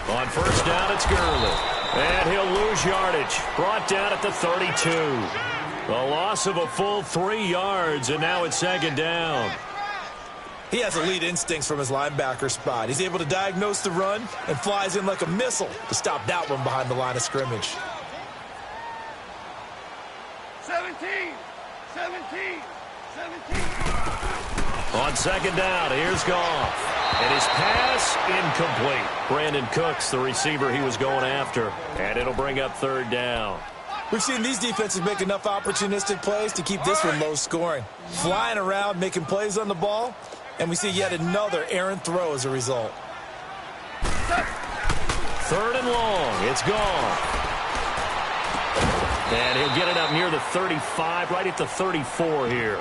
On 1st down, it's Gurley. And he'll lose yardage. Brought down at the 32. A loss of a full 3 yards, and now it's 2nd down. He has elite instincts from his linebacker spot. He's able to diagnose the run and flies in like a missile to stop that one behind the line of scrimmage. 17. 17. 17. On 2nd down, here's Goff. And his pass incomplete. Brandon Cooks, the receiver he was going after. And it'll bring up 3rd down. We've seen these defenses make enough opportunistic plays to keep this one low scoring. Flying around, making plays on the ball. And we see yet another errant throw as a result. 3rd and long. It's gone. And he'll get it up near the 35, right at the 34 here.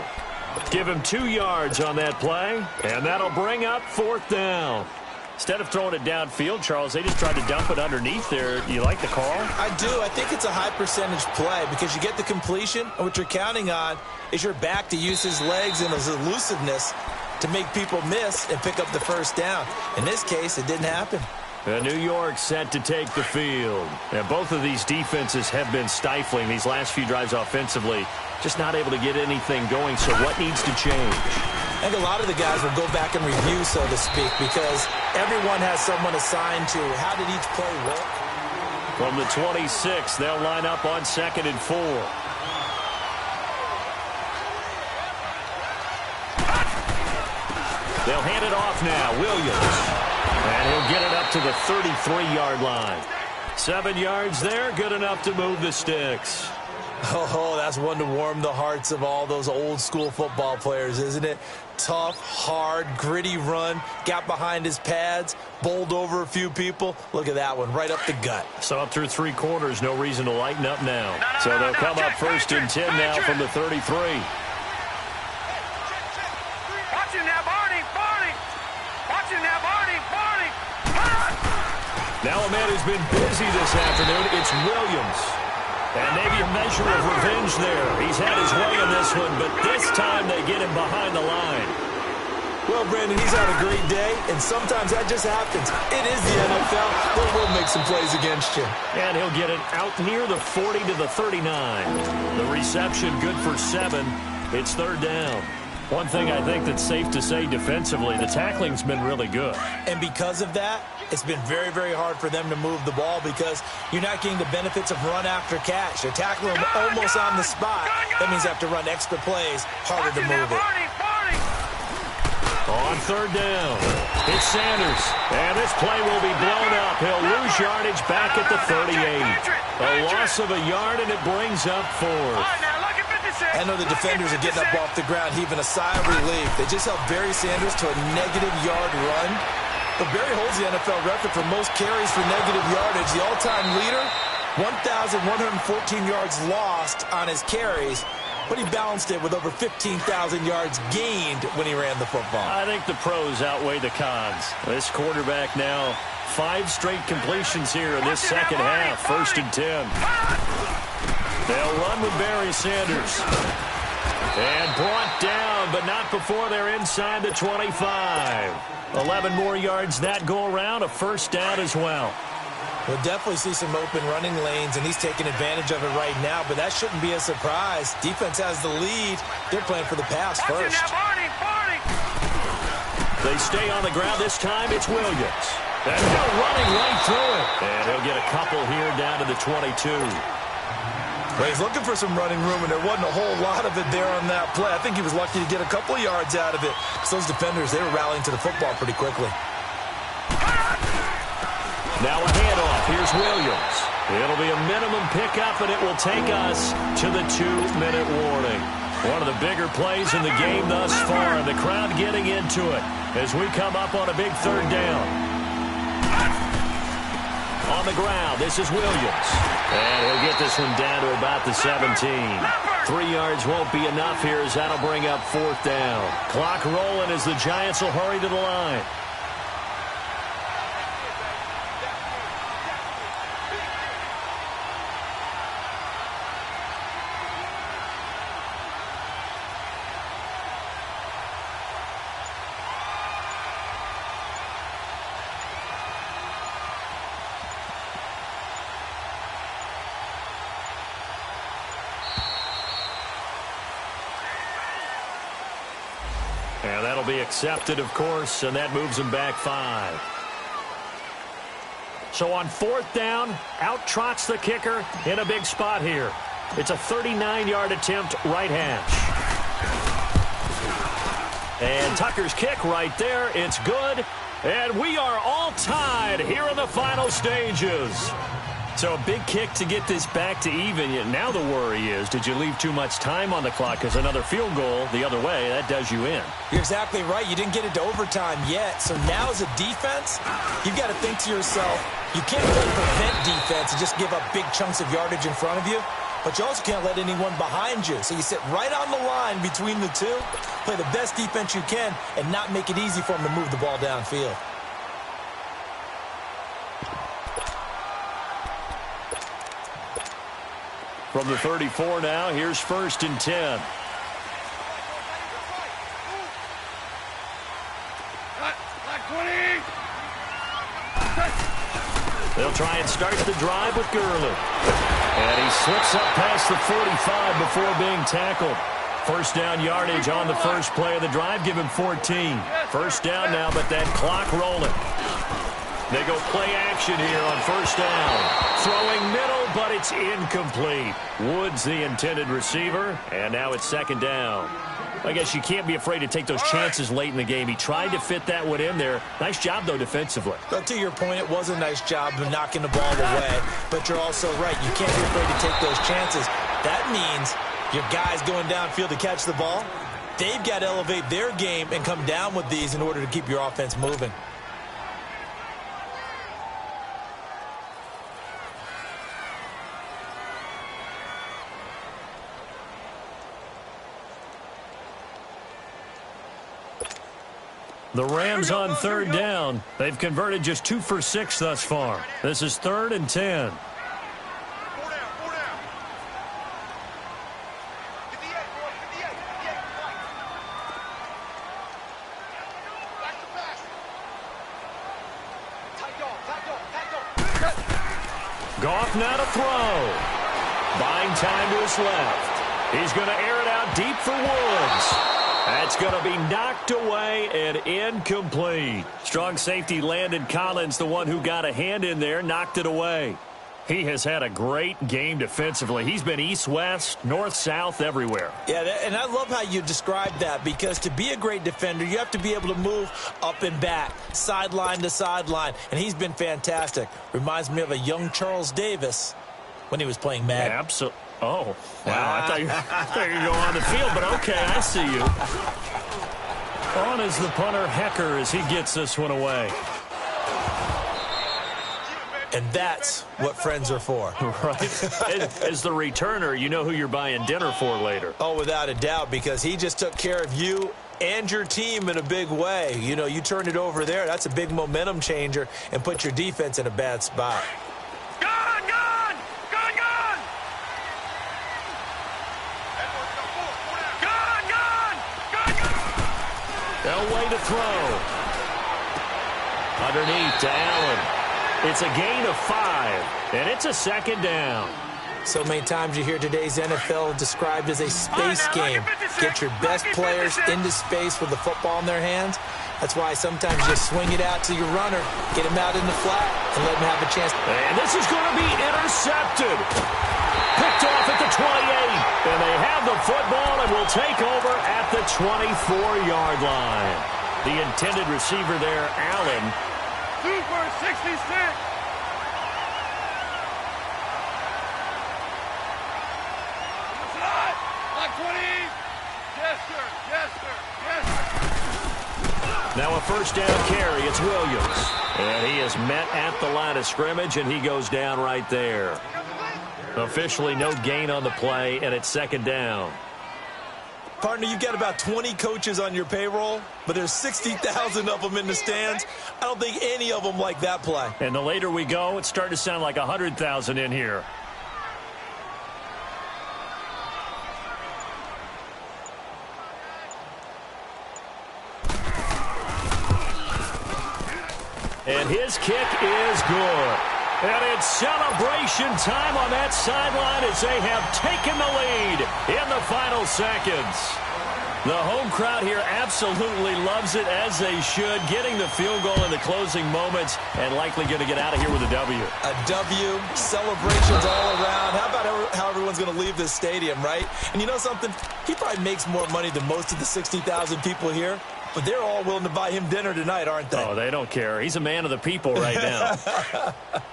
Give him 2 yards on that play, and that'll bring up 4th down. Instead of throwing it downfield, Charles, they just tried to dump it underneath there. Do you like the call? I do. I think it's a high percentage play because you get the completion, and what you're counting on is your back to use his legs and his elusiveness to make people miss and pick up the first down. In this case, it didn't happen. New York set to take the field. And both of these defenses have been stifling these last few drives offensively. Just not able to get anything going, so what needs to change? I think a lot of the guys will go back and review, so to speak, because everyone has someone assigned to how did each play work. From the 26, they'll line up on 2nd and 4. They'll hand it off now. Williams. And he'll get it up to the 33-yard line. 7 yards there, good enough to move the sticks. Oh, that's one to warm the hearts of all those old-school football players, isn't it? Tough, hard, gritty run, got behind his pads, bowled over a few people. Look at that one, right up the gut. So up through 3 quarters, no reason to lighten up now. So they'll come up 1st and 10 now from the 33. Watch him now, Barney. Watch him now, Barney. Now a man who's been busy this afternoon, it's Williams. And maybe a measure of revenge there. He's had his way in this one, but this time they get him behind the line. Well, Brandon, he's had a great day, and sometimes that just happens. It is the NFL. They will make some plays against you. And he'll get it out near the 40 to the 39. The reception good for 7. It's 3rd down. One thing I think that's safe to say defensively, the tackling's been really good. And because of that, it's been very, very hard for them to move the ball because you're not getting the benefits of run after catch. They're tackling them almost on the spot. That means they have to run extra plays, harder to move it. On 3rd down, it's Sanders. And this play will be blown up. He'll lose yardage back at the 38. A loss of a yard, and it brings up 4th. I know the defenders are getting up off the ground, heaving a sigh of relief. They just held Barry Sanders to a -yard run. But Barry holds the NFL record for most carries for negative yardage. The all-time leader, 1,114 yards lost on his carries. But he balanced it with over 15,000 yards gained when he ran the football. I think the pros outweigh the cons. This quarterback now 5 straight completions here in this second half. 1st and 10. They'll run with Barry Sanders. And brought down, but not before they're inside the 25. 11 more yards that go around, a 1st down as well. We'll definitely see some open running lanes, and he's taking advantage of it right now, but that shouldn't be a surprise. Defense has the lead. They're playing for the pass first. They stay on the ground. This time it's Williams. And they're running right through it. And he'll get a couple here down to the 22. Well, he's looking for some running room, and there wasn't a whole lot of it there on that play. I think he was lucky to get a couple of yards out of it. So those defenders, they were rallying to the football pretty quickly. Now a handoff. Here's Williams. It'll be a minimum pickup, and it will take us to the 2-minute warning. One of the bigger plays in the game thus far, and the crowd getting into it as we come up on a big 3rd down. On the ground, this is Williams. And he'll get this one down to about the 17. 3 yards won't be enough here as that'll bring up 4th down. Clock rolling as the Giants will hurry to the line. And that'll be accepted, of course, and that moves him back 5. So on 4th down, out trots the kicker in a big spot here. It's a 39-yard attempt, right hash. And Tucker's kick right there. It's good. And we are all tied here in the final stages. So a big kick to get this back to even. Now the worry is, did you leave too much time on the clock? Because another field goal the other way, that does you in. You're exactly right. You didn't get it to overtime yet. So now as a defense, you've got to think to yourself, you can't play prevent defense and just give up big chunks of yardage in front of you. But you also can't let anyone behind you. So you sit right on the line between the two, play the best defense you can, and not make it easy for them to move the ball downfield. From the 34 now, here's 1st and 10. They'll try and start the drive with Gurley. And he slips up past the 45 before being tackled. First down yardage on the first play of the drive. Give him 14. First down now, but that clock rolling. They go play action here on first down. Throwing middle, but it's incomplete. Woods the intended receiver, and now it's 2nd down. I guess you can't be afraid to take those chances late in the game. He tried to fit that one in there. Nice job, though, defensively. But to your point, it was a nice job of knocking the ball away. But you're also right. You can't be afraid to take those chances. That means your guys going downfield to catch the ball, they've got to elevate their game and come down with these in order to keep your offense moving. The Rams on 3rd down. They've converted just 2 for 6 thus far. This is 3rd and 10. Goff now to throw. Buying time to his left. He's going to air it out deep for Woods. That's going to be knocked away and incomplete. Strong safety Landon Collins, the one who got a hand in there, knocked it away. He has had a great game defensively. He's been east-west, north-south, everywhere. Yeah, and I love how you described that, because to be a great defender, you have to be able to move up and back, sideline to sideline, and he's been fantastic. Reminds me of a young Charles Davis when he was playing Madden. Yeah, absolutely. Oh, wow. I thought you were going to go on the field, but okay, I see you. On is the punter, Hecker, as he gets this one away. And that's what friends are for. Right. As the returner, you know who you're buying dinner for later. Oh, without a doubt, because he just took care of you and your team in a big way. You know, you turned it over there. That's a big momentum changer and put your defense in a bad spot. Elway to throw. Underneath to Allen. It's a gain of 5, and it's a 2nd down. So many times you hear today's NFL described as a space game. Get your best players into space with the football in their hands. That's why sometimes you swing it out to your runner, get him out in the flat, and let him have a chance. And this is going to be intercepted. Picked off at the 28. And they have the football and will take over at the 24-yard line. The intended receiver there, Allen. Super 66. Like 20. Yes, sir. Yes, sir. Yes, sir. Now a first down carry. It's Williams. And he is met at the line of scrimmage, and he goes down right there. Officially no gain on the play, and it's 2nd down. Partner, you've got about 20 coaches on your payroll, but there's 60,000 of them in the stands. I don't think any of them like that play. And the later we go, it's starting to sound like 100,000 in here. And his kick is good. And it's celebration time on that sideline as they have taken the lead in the final seconds. The home crowd here absolutely loves it, as they should, getting the field goal in the closing moments and likely going to get out of here with a W. A W, celebrations all around. How about how everyone's going to leave this stadium, right? And you know something? He probably makes more money than most of the 60,000 people here. But they're all willing to buy him dinner tonight, aren't they? Oh, they don't care. He's a man of the people right now.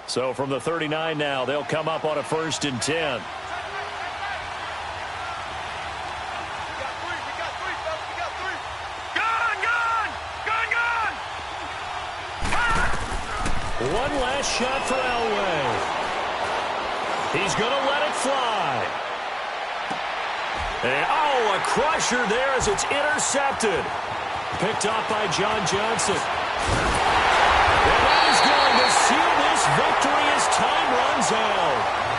So from the 39 now, they'll come up on a 1st and 10. One last shot for Elway. He's going to let it fly. And, oh, a crusher there as it's intercepted. Picked off by John Johnson. And that is going to seal this victory as time runs out.